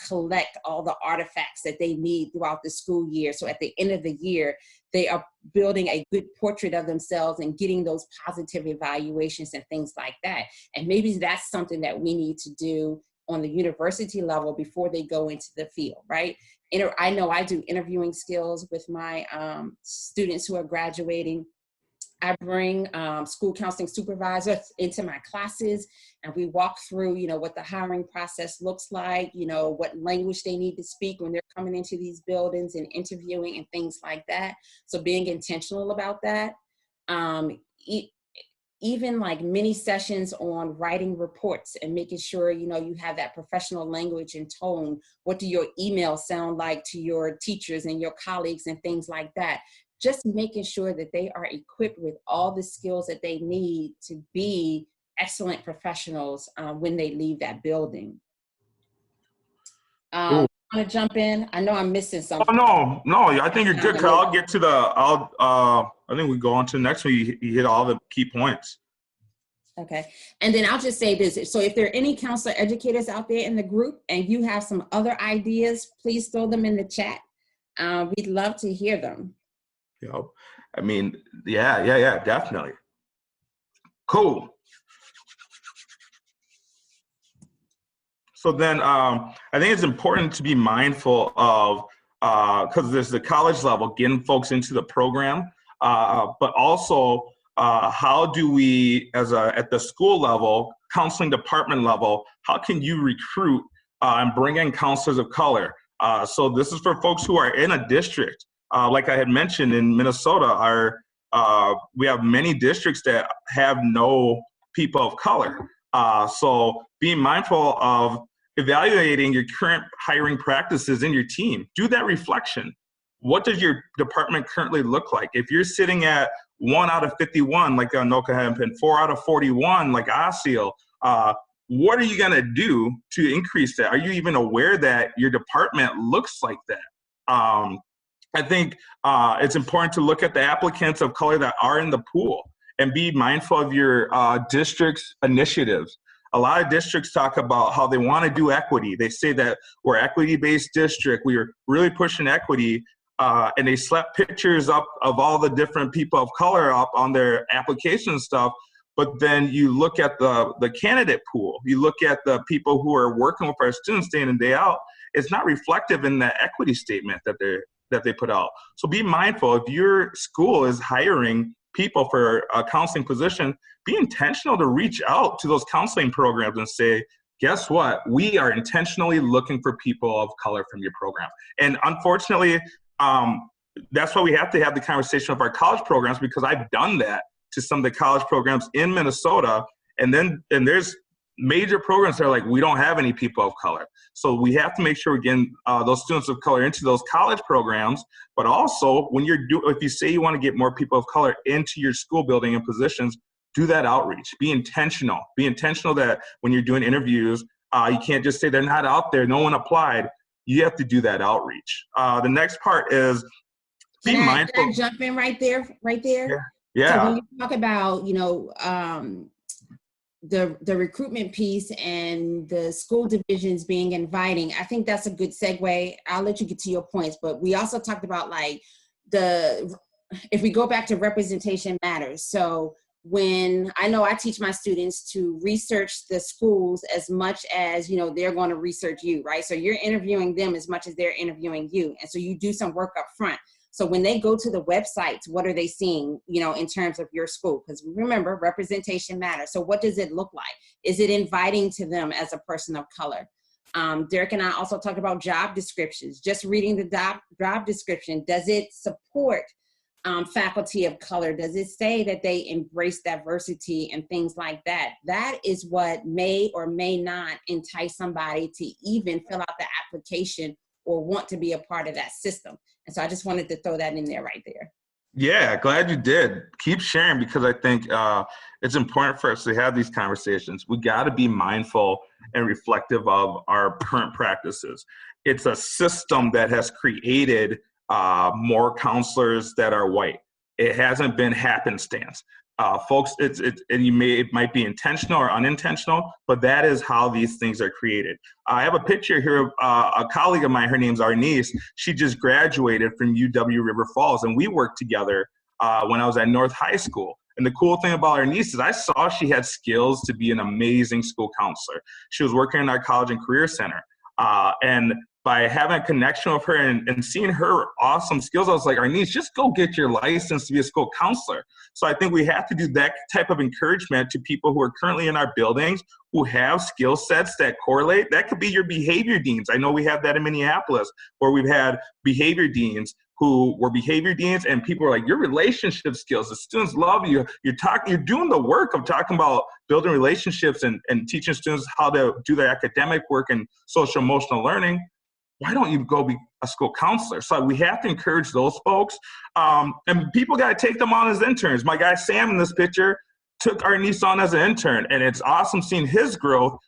collect all the artifacts that they need throughout the school year? So at the end of the year, they are building a good portrait of themselves and getting those positive evaluations and things like that. And maybe that's something that we need to do on the university level before they go into the field, right? I know I do interviewing skills with my students who are graduating. I bring school counseling supervisors into my classes, and we walk through, what the hiring process looks like, what language they need to speak when they're coming into these buildings and interviewing and things like that. So being intentional about that. Even like mini sessions on writing reports and making sure, you have that professional language and tone. What do your emails sound like to your teachers and your colleagues and things like that? Just making sure that they are equipped with all the skills that they need to be excellent professionals when they leave that building. I want to jump in. I know I'm missing something. Oh, no, I think you're good, Carl. I'll get to I think we go on to the next one. You hit all the key points. Okay. And then I'll just say this. So if there are any counselor educators out there in the group and you have some other ideas, please throw them in the chat. We'd love to hear them. Yep. I mean, yeah, definitely. Cool. So then I think it's important to be mindful of, because there's the college level, getting folks into the program, but also how do we, at the school level, counseling department level, how can you recruit and bring in counselors of color? So this is for folks who are in a district. Like I had mentioned, in Minnesota, we have many districts that have no people of color. So being mindful of evaluating your current hiring practices in your team. Do that reflection. What does your department currently look like? If you're sitting at 1 out of 51, like Anoka Hempin, 4 out of 41, like ASIL, what are you gonna do to increase that? Are you even aware that your department looks like that? I think it's important to look at the applicants of color that are in the pool and be mindful of your district's initiatives. A lot of districts talk about how they want to do equity. They say that we're equity-based district. We are really pushing equity, and they slap pictures up of all the different people of color up on their application stuff. But then you look at the candidate pool. You look at the people who are working with our students day in and day out. It's not reflective in the equity statement that that they put out. So be mindful, if your school is hiring people for a counseling position, be intentional to reach out to those counseling programs and say, guess what? We are intentionally looking for people of color from your program. And unfortunately, that's why we have to have the conversation of our college programs, because I've done that to some of the college programs in Minnesota. And there's major programs that are like, we don't have any people of color. So we have to make sure we're getting those students of color into those college programs. But also, when if you say you want to get more people of color into your school building and positions, do that outreach. Be intentional. Be intentional that when you're doing interviews, you can't just say they're not out there, no one applied. You have to do that outreach. The next part is be mindful. Can I jump in right there? Yeah. So when you talk about, the recruitment piece and the school divisions being inviting, I think that's a good segue. I'll let you get to your points, but we also talked about if we go back to representation matters. So when I teach my students to research the schools as much as, they're going to research you, right? So you're interviewing them as much as they're interviewing you. And so you do some work up front. So when they go to the websites, what are they seeing, in terms of your school? Because remember, representation matters. So what does it look like? Is it inviting to them as a person of color? Derek and I also talked about job descriptions. Just reading the job description, does it support faculty of color? Does it say that they embrace diversity and things like that? That is what may or may not entice somebody to even fill out the application or want to be a part of that system. And so I just wanted to throw that in there right there. Yeah, glad you did. Keep sharing, because I think it's important for us to have these conversations. We got to be mindful and reflective of our current practices. It's a system that has created more counselors that are white. It hasn't been happenstance. Folks, it might be intentional or unintentional, but that is how these things are created. I have a picture here of a colleague of mine. Her name's Arnice. She just graduated from UW River Falls, and we worked together when I was at North High School. And the cool thing about Arnice is I saw she had skills to be an amazing school counselor. She was working in our college and career center. And by having a connection with her and seeing her awesome skills, I was like, Arnice, just go get your license to be a school counselor. So I think we have to do that type of encouragement to people who are currently in our buildings who have skill sets that correlate. That could be your behavior deans. I know we have that in Minneapolis, where we've had behavior deans who were behavior deans, and people are like, your relationship skills, the students love you. You're doing the work of talking about building relationships and teaching students how to do their academic work and social emotional learning. Why don't you go be a school counselor? So we have to encourage those folks. And people got to take them on as interns. My guy Sam in this picture took Arnice on as an intern, and it's awesome seeing his growth,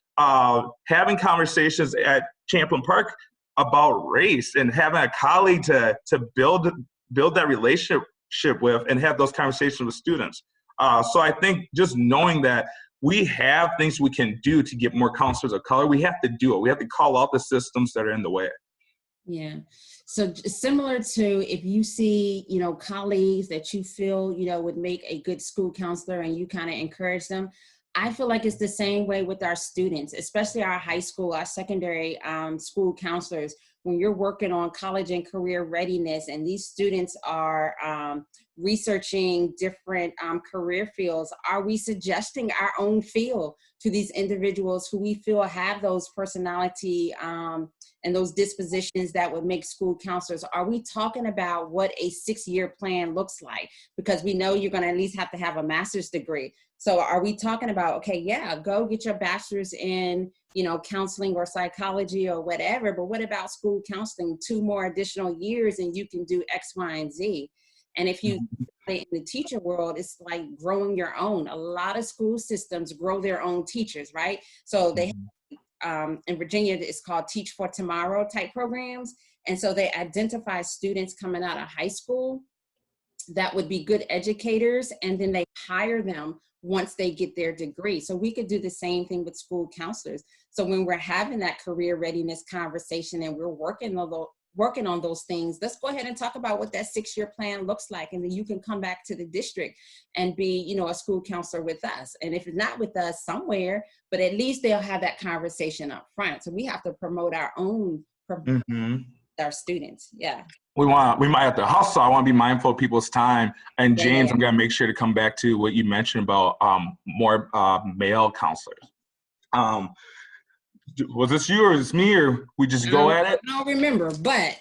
having conversations at Champlain Park about race and having a colleague to build that relationship with and have those conversations with students. So I think just knowing that we have things we can do to get more counselors of color, we have to do it. We have to call out the systems that are in the way. Yeah. So similar to if you see, colleagues that you feel, would make a good school counselor and you kind of encourage them, I feel like it's the same way with our students, especially our high school, our secondary school counselors. When you're working on college and career readiness and these students are researching different career fields, are we suggesting our own field to these individuals who we feel have those personality and those dispositions that would make school counselors? Are we talking about what a 6-year plan looks like? Because we know you're going to at least have to have a master's degree. So are we talking about, okay, yeah, go get your bachelor's in, counseling or psychology or whatever, but what about school counseling, 2 more additional years and you can do X, Y, and Z? And if you in the teacher world, it's like growing your own. A lot of school systems grow their own teachers, right? So they in Virginia, it's called Teach for Tomorrow type programs. And so they identify students coming out of high school that would be good educators, and then they hire them once they get their degree. So we could do the same thing with school counselors. So when we're having that career readiness conversation and we're working on those things, let's go ahead and talk about what that 6-year plan looks like. And then you can come back to the district and be, a school counselor with us. And if it's not with us somewhere, but at least they'll have that conversation up front. So we have to promote our own, our students. Yeah. we might have to hustle. I want to be mindful of people's time. And James, Yeah. I'm going to make sure to come back to what you mentioned about more male counselors. Was this you or is this me, or we just go at it? I don't remember, but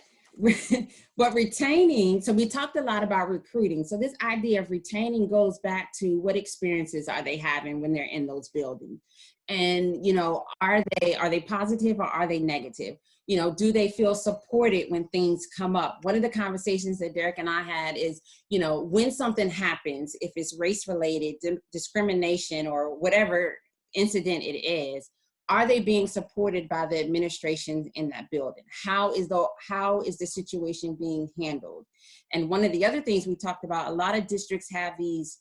but retaining, so we talked a lot about recruiting. So this idea of retaining goes back to what experiences are they having when they're in those buildings? And, you know, are they positive or are they negative? You know, do they feel supported when things come up? One of the conversations that Derek and I had is, you know, when something happens, if it's race related, discrimination or whatever incident it is, are they being supported by the administration in that building? How is the situation being handled? And one of the other things we talked about, a lot of districts have these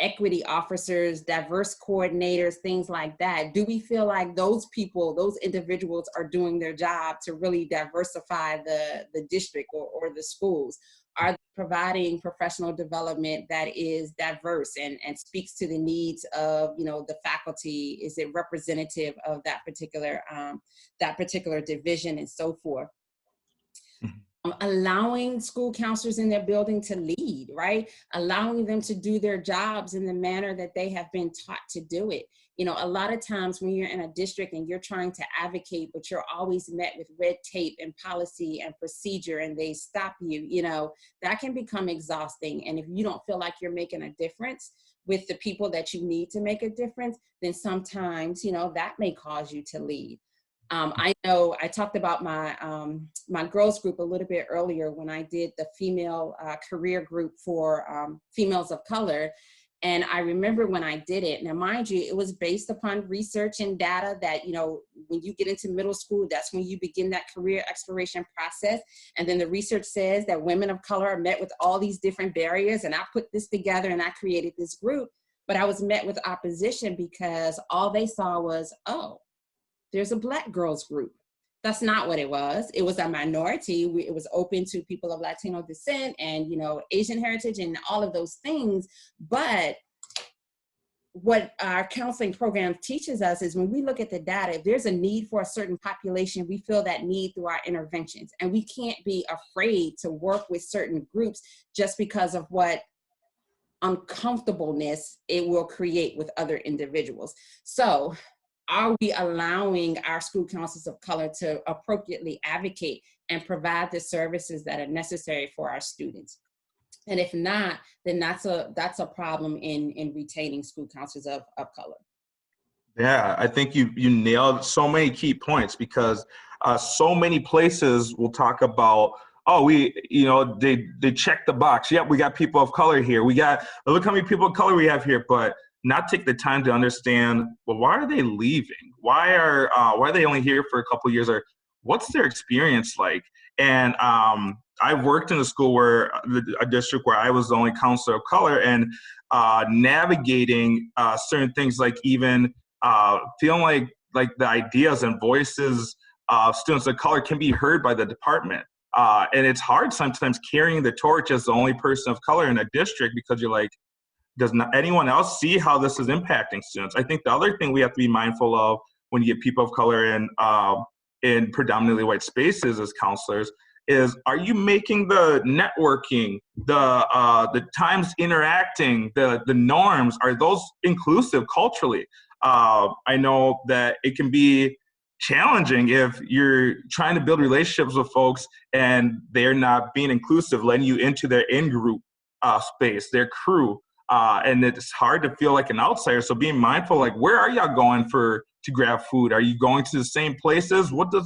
equity officers, diverse coordinators, things like that. Do we feel like those people, those individuals are doing their job to really diversify the district or the schools? Are they providing professional development that is diverse and speaks to the needs of, you know, the faculty? Is it representative of that particular division and so forth? Allowing school counselors in their building to lead, right? Allowing them to do their jobs in the manner that they have been taught to do it. You know, a lot of times when you're in a district and you're trying to advocate, but you're always met with red tape and policy and procedure and they stop you, you know, that can become exhausting. And if you don't feel like you're making a difference with the people that you need to make a difference, then sometimes, you know, that may cause you to leave. I know I talked about my my girls group a little bit earlier when I did the female career group for females of color. And I remember when I did it, now mind you, it was based upon research and data that, you know, when you get into middle school, that's when you begin that career exploration process. And then the research says that women of color are met with all these different barriers. And I put this together and I created this group, but I was met with opposition because all they saw was, oh, there's a Black girls group. That's not what it was. It was a minority. It was open to people of Latino descent and, you know, Asian heritage and all of those things. But what our counseling program teaches us is when we look at the data, if there's a need for a certain population, we feel that need through our interventions. And we can't be afraid to work with certain groups just because of what uncomfortableness it will create with other individuals. So are we allowing our school counselors of color to appropriately advocate and provide the services that are necessary for our students? And if not, then that's a problem in retaining school counselors of color. Yeah, I think you nailed so many key points because so many places will talk about, oh, they check the box. Yep, we got people of color here. Look how many people of color we have here, but not take the time to understand, well, why are they leaving? Why are they only here for a couple of years, or what's their experience like? And I've worked in a school a district where I was the only counselor of color, and navigating certain things like even feeling like the ideas and voices of students of color can be heard by the department. And it's hard sometimes carrying the torch as the only person of color in a district because you're like, does not anyone else see how this is impacting students? I think the other thing we have to be mindful of when you get people of color in predominantly white spaces as counselors is, are you making the networking, the times interacting, the norms, are those inclusive culturally? I know that it can be challenging if you're trying to build relationships with folks and they're not being inclusive, letting you into their in-group space, their crew. And it's hard to feel like an outsider. So being mindful, like, where are y'all going to grab food? Are you going to the same places? What does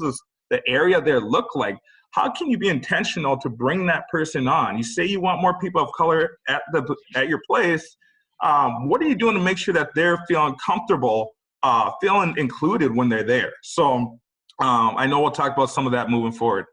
the area there look like? How can you be intentional to bring that person on? You say you want more people of color at your place. What are you doing to make sure that they're feeling comfortable, feeling included when they're there? So I know we'll talk about some of that moving forward.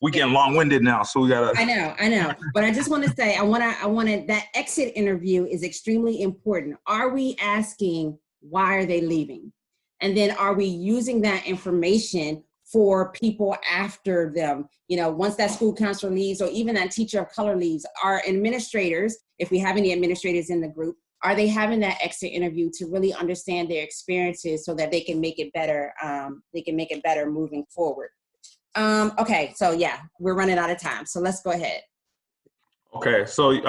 We're getting long-winded now, so we gotta. I know. But I just want to say, that exit interview is extremely important. Are we asking, why are they leaving? And then are we using that information for people after them? You know, once that school counselor leaves, or even that teacher of color leaves, our administrators, if we have any administrators in the group, are they having that exit interview to really understand their experiences so that they can make it better? They can make it better moving forward. Okay, so yeah, we're running out of time, so let's go ahead. Okay, so you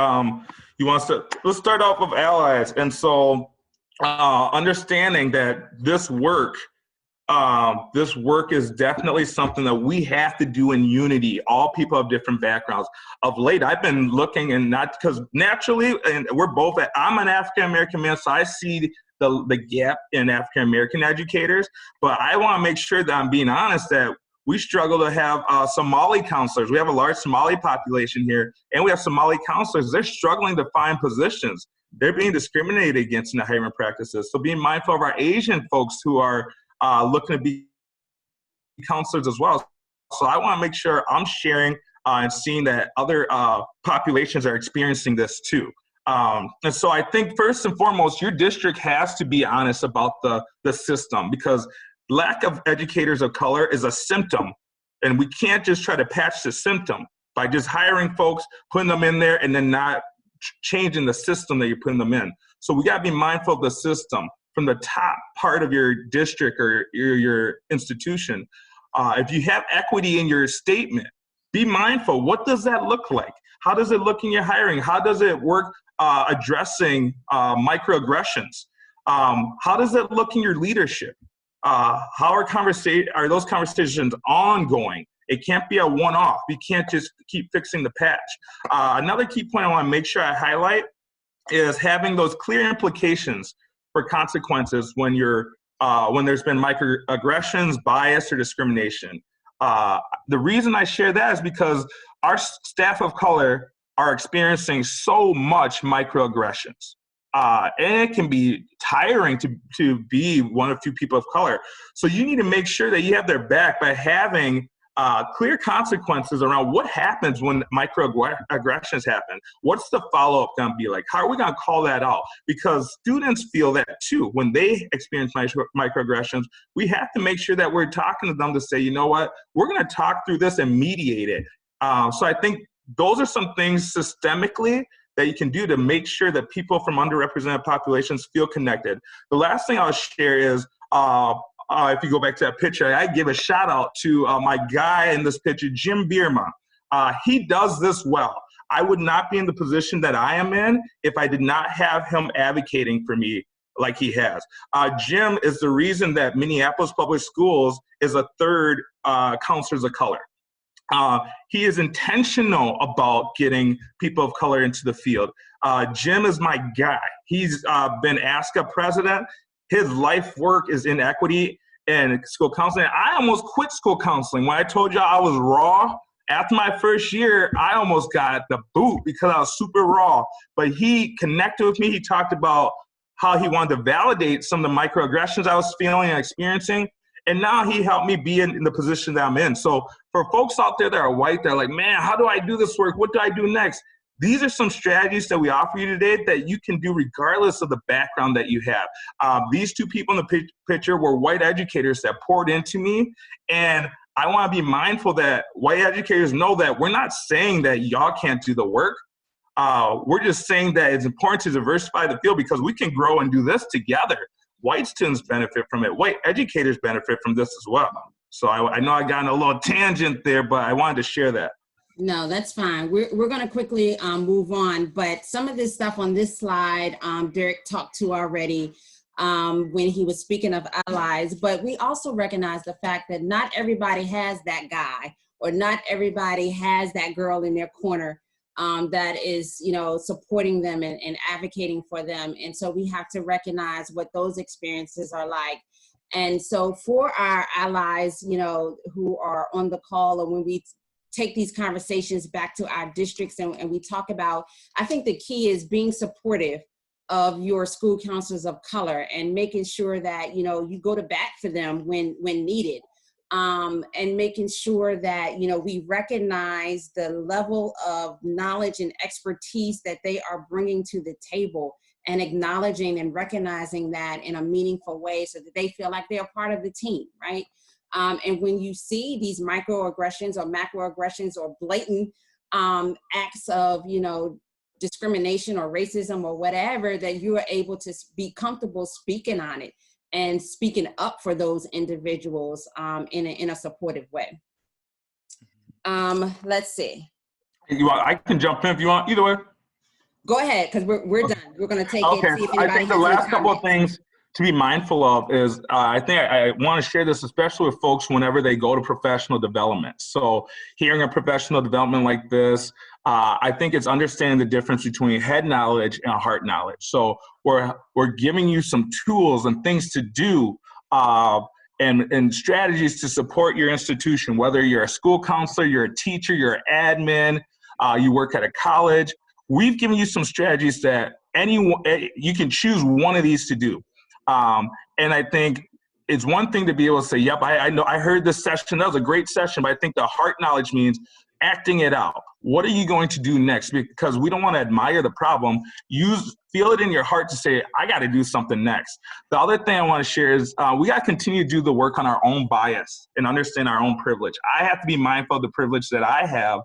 want to let's start off with allies, and so understanding that this work is definitely something that we have to do in unity. All people have different backgrounds. Of late, I've been looking, and not because naturally, and I'm an African American man, so I see the gap in African American educators. But I want to make sure that I'm being honest that we struggle to have Somali counselors. We have a large Somali population here, and we have Somali counselors. They're struggling to find positions. They're being discriminated against in the hiring practices. So being mindful of our Asian folks who are looking to be counselors as well. So I want to make sure I'm sharing and seeing that other populations are experiencing this too. And so I think first and foremost, your district has to be honest about the system, because lack of educators of color is a symptom, and we can't just try to patch the symptom by just hiring folks, putting them in there, and then not changing the system that you're putting them in. So we got to be mindful of the system from the top part of your district or your institution. If you have equity in your statement, be mindful. What does that look like? How does it look in your hiring? How does it work addressing microaggressions? How does it look in your leadership? How are those conversations ongoing? It can't be a one-off. You can't just keep fixing the patch. Another key point I want to make sure I highlight is having those clear implications for consequences when there's been microaggressions, bias, or discrimination. The reason I share that is because our staff of color are experiencing so much microaggressions. And it can be tiring to be one of two people of color. So you need to make sure that you have their back by having clear consequences around what happens when microaggressions happen. What's the follow-up going to be like? How are we going to call that out? Because students feel that too. When they experience microaggressions, we have to make sure that we're talking to them to say, you know what, we're going to talk through this and mediate it. So I think those are some things systemically that you can do to make sure that people from underrepresented populations feel connected. The last thing I'll share is, if you go back to that picture, I give a shout out to my guy in this picture, Jim Bierma. He does this well. I would not be in the position that I am in if I did not have him advocating for me like he has. Jim is the reason that Minneapolis Public Schools is a third counselors of color. He is intentional about getting people of color into the field. Jim is my guy. He's been ASCA president. His life work is in equity and school counseling. I almost quit school counseling. When I told you I was raw, after my first year, I almost got the boot because I was super raw. But he connected with me. He talked about how he wanted to validate some of the microaggressions I was feeling and experiencing. And now he helped me be in the position that I'm in. So for folks out there that are white, they're like, man, how do I do this work? What do I do next? These are some strategies that we offer you today that you can do regardless of the background that you have. These two people in the picture were white educators that poured into me. And I want to be mindful that white educators know that we're not saying that y'all can't do the work. We're just saying that it's important to diversify the field because we can grow and do this together. White students benefit from it. White educators benefit from this as well. So I know I got on a little tangent there, but I wanted to share that. No, that's fine. We're going to quickly move on, but some of this stuff on this slide, Derek talked to already when he was speaking of allies, but we also recognize the fact that not everybody has that guy or not everybody has that girl in their corner that is, supporting them and advocating for them. And so we have to recognize what those experiences are like. And so for our allies, who are on the call, or when we take these conversations back to our districts and we talk about, I think the key is being supportive of your school counselors of color and making sure that, you go to bat for them when needed. And making sure that, we recognize the level of knowledge and expertise that they are bringing to the table and acknowledging and recognizing that in a meaningful way so that they feel like they're part of the team, right? And when you see these microaggressions or macroaggressions or blatant acts of, discrimination or racism or whatever, that you are able to be comfortable speaking on it and speaking up for those individuals in a supportive way. Let's see. You want, I can jump in if you want, either way. Go ahead, because we're done. We're going to take it, Okay, see if I anybody think the has any last couple of comments. things to be mindful of is I think I want to share this especially with folks whenever they go to professional development. So hearing a professional development like this, I think it's understanding the difference between head knowledge and heart knowledge. So we're giving you some tools and things to do and strategies to support your institution, whether you're a school counselor, you're a teacher, you're an admin, you work at a college. We've given you some strategies that you can choose one of these to do. And I think it's one thing to be able to say, yep, I know I heard this session, that was a great session, but I think the heart knowledge means acting it out. What are you going to do next? Because we don't want to admire the problem. Feel it in your heart to say, I got to do something next. The other thing I want to share is we got to continue to do the work on our own bias and understand our own privilege. I have to be mindful of the privilege that I have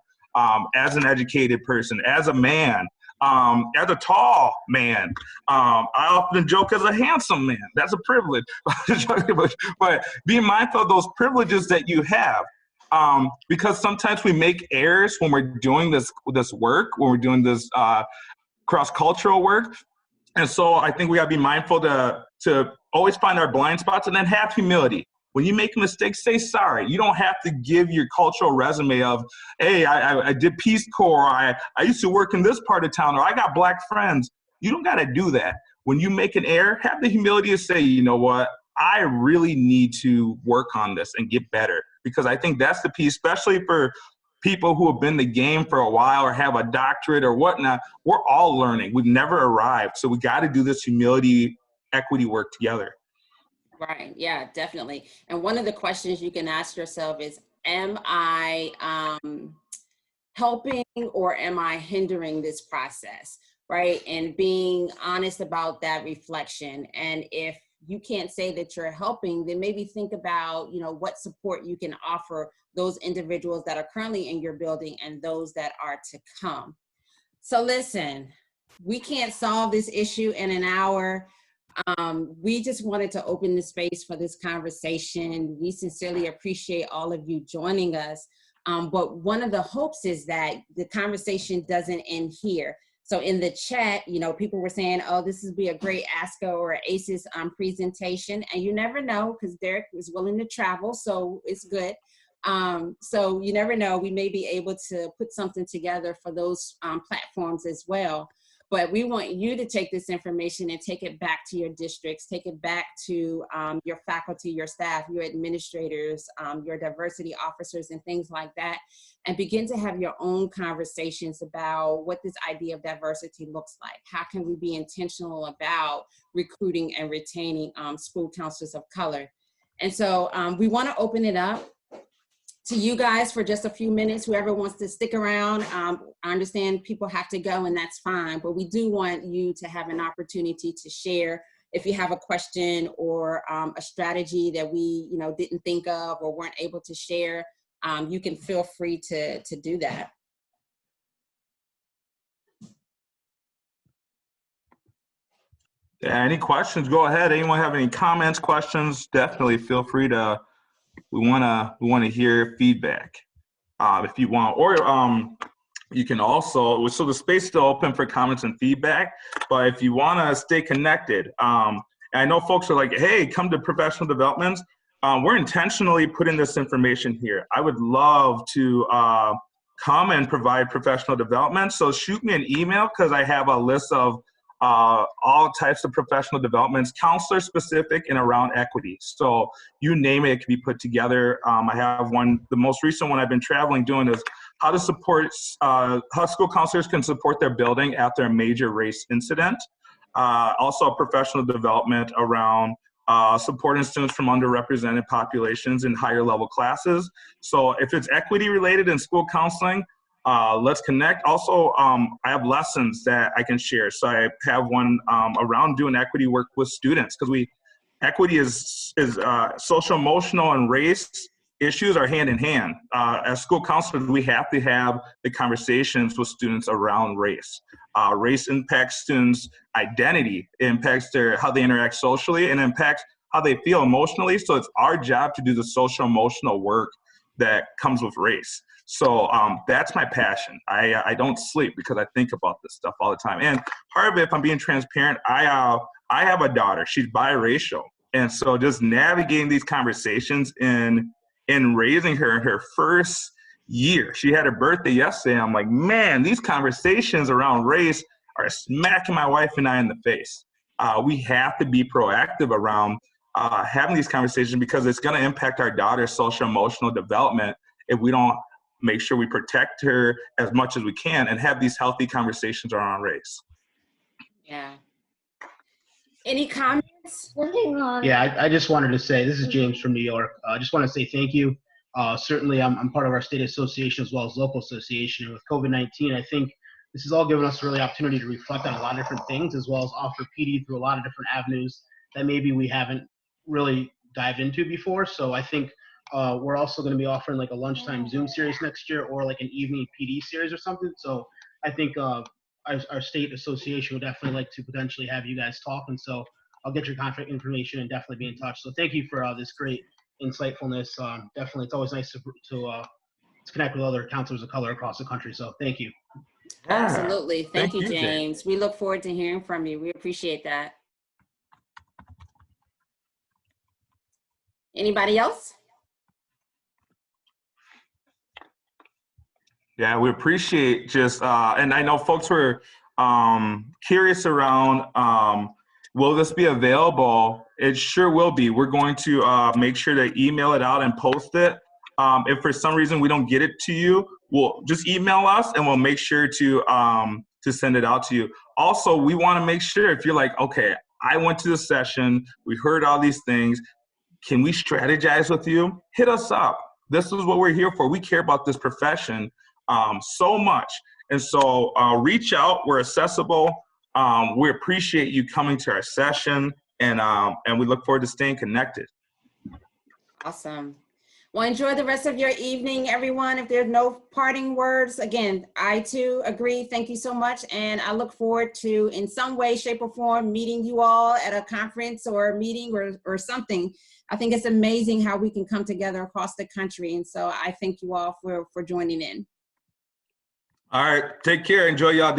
as an educated person, as a man, as a tall man. I often joke as a handsome man. That's a privilege. But be mindful of those privileges that you have. Because sometimes we make errors when we're doing this work, when we're doing this cross-cultural work. And so I think we gotta be mindful to always find our blind spots and then have humility. When you make mistakes, say sorry. You don't have to give your cultural resume of, hey, I did Peace Corps, I used to work in this part of town, or I got Black friends. You don't gotta do that. When you make an error, have the humility to say, you know what, I really need to work on this and get better. Because I think that's the piece, especially for people who have been in the game for a while or have a doctorate or whatnot. We're all learning. We've never arrived. So we got to do this humility, equity work together. Right. Yeah, definitely. And one of the questions you can ask yourself is, am I helping or am I hindering this process? Right. And being honest about that reflection. And if you can't say that you're helping, then maybe think about, what support you can offer those individuals that are currently in your building and those that are to come. So listen, we can't solve this issue in an hour. We just wanted to open the space for this conversation. We sincerely appreciate all of you joining us. But one of the hopes is that the conversation doesn't end here. So in the chat, people were saying, oh, this would be a great ASCO or ACES presentation. And you never know, because Derek is willing to travel, so it's good. So you never know, we may be able to put something together for those platforms as well. But we want you to take this information and take it back to your districts, take it back to your faculty, your staff, your administrators, your diversity officers, and things like that, and begin to have your own conversations about what this idea of diversity looks like. How can we be intentional about recruiting and retaining school counselors of color? And so we want to open it up to you guys for just a few minutes, whoever wants to stick around. I understand people have to go, and that's fine, but we do want you to have an opportunity to share. If you have a question or a strategy that we didn't think of or weren't able to share, you can feel free to do that. Yeah, any questions, go ahead. Anyone have any comments, questions, definitely feel free to. We want to hear feedback if you want, or you can also, so the space is still open for comments and feedback, but if you want to stay connected, and I know folks are like, hey, come to professional developments. We're intentionally putting this information here. I would love to come and provide professional development. So shoot me an email, because I have a list of all types of professional developments, counselor specific and around equity. So you name it, it can be put together. I have one, the most recent one I've been traveling doing is how to support, how school counselors can support their building after a major race incident. Also professional development around supporting students from underrepresented populations in higher level classes. So if it's equity related in school counseling, let's connect. Also, I have lessons that I can share. So I have one around doing equity work with students, because equity is social, emotional, and race issues are hand in hand. As school counselors, we have to have the conversations with students around race. Race impacts students' identity, it impacts how they interact socially, and impacts how they feel emotionally. So it's our job to do the social emotional work that comes with race. So that's my passion. I don't sleep because I think about this stuff all the time. And part of it, if I'm being transparent, I have a daughter. She's biracial. And so just navigating these conversations in raising her in her first year. She had her birthday yesterday. I'm like, man, these conversations around race are smacking my wife and I in the face. We have to be proactive around having these conversations because it's going to impact our daughter's social emotional development if we don't make sure we protect her as much as we can and have these healthy conversations around race. Yeah. Any comments? Yeah, I just wanted to say, this is James from New York. I just want to say thank you. Certainly, I'm part of our state association as well as local association. And with COVID-19, I think this has all given us a really opportunity to reflect on a lot of different things, as well as offer PD through a lot of different avenues that maybe we haven't really dived into before. So I think we're also going to be offering like a lunchtime Zoom series next year, or like an evening PD series or something. So I think our state association would definitely like to potentially have you guys talk. And so I'll get your contact information and definitely be in touch. So thank you for this great insightfulness. Definitely, it's always nice to connect with other counselors of color across the country. So thank you. Absolutely. Thank you, you, James. We look forward to hearing from you. We appreciate that. Anybody else? Yeah, we appreciate just, and I know folks were curious around, will this be available? It sure will be. We're going to make sure to email it out and post it. If for some reason we don't get it to you, we'll just email us and we'll make sure to send it out to you. Also, we want to make sure if you're like, okay, I went to the session, we heard all these things, can we strategize with you? Hit us up. This is what we're here for. We care about this profession so much. And so reach out. We're accessible. We appreciate you coming to our session, and we look forward to staying connected. Awesome. Well, enjoy the rest of your evening, everyone. If there's no parting words, again, I too agree. Thank you so much. And I look forward to, in some way, shape, or form, meeting you all at a conference or a meeting or something. I think it's amazing how we can come together across the country. And so I thank you all for joining in. All right. Take care. Enjoy y'all.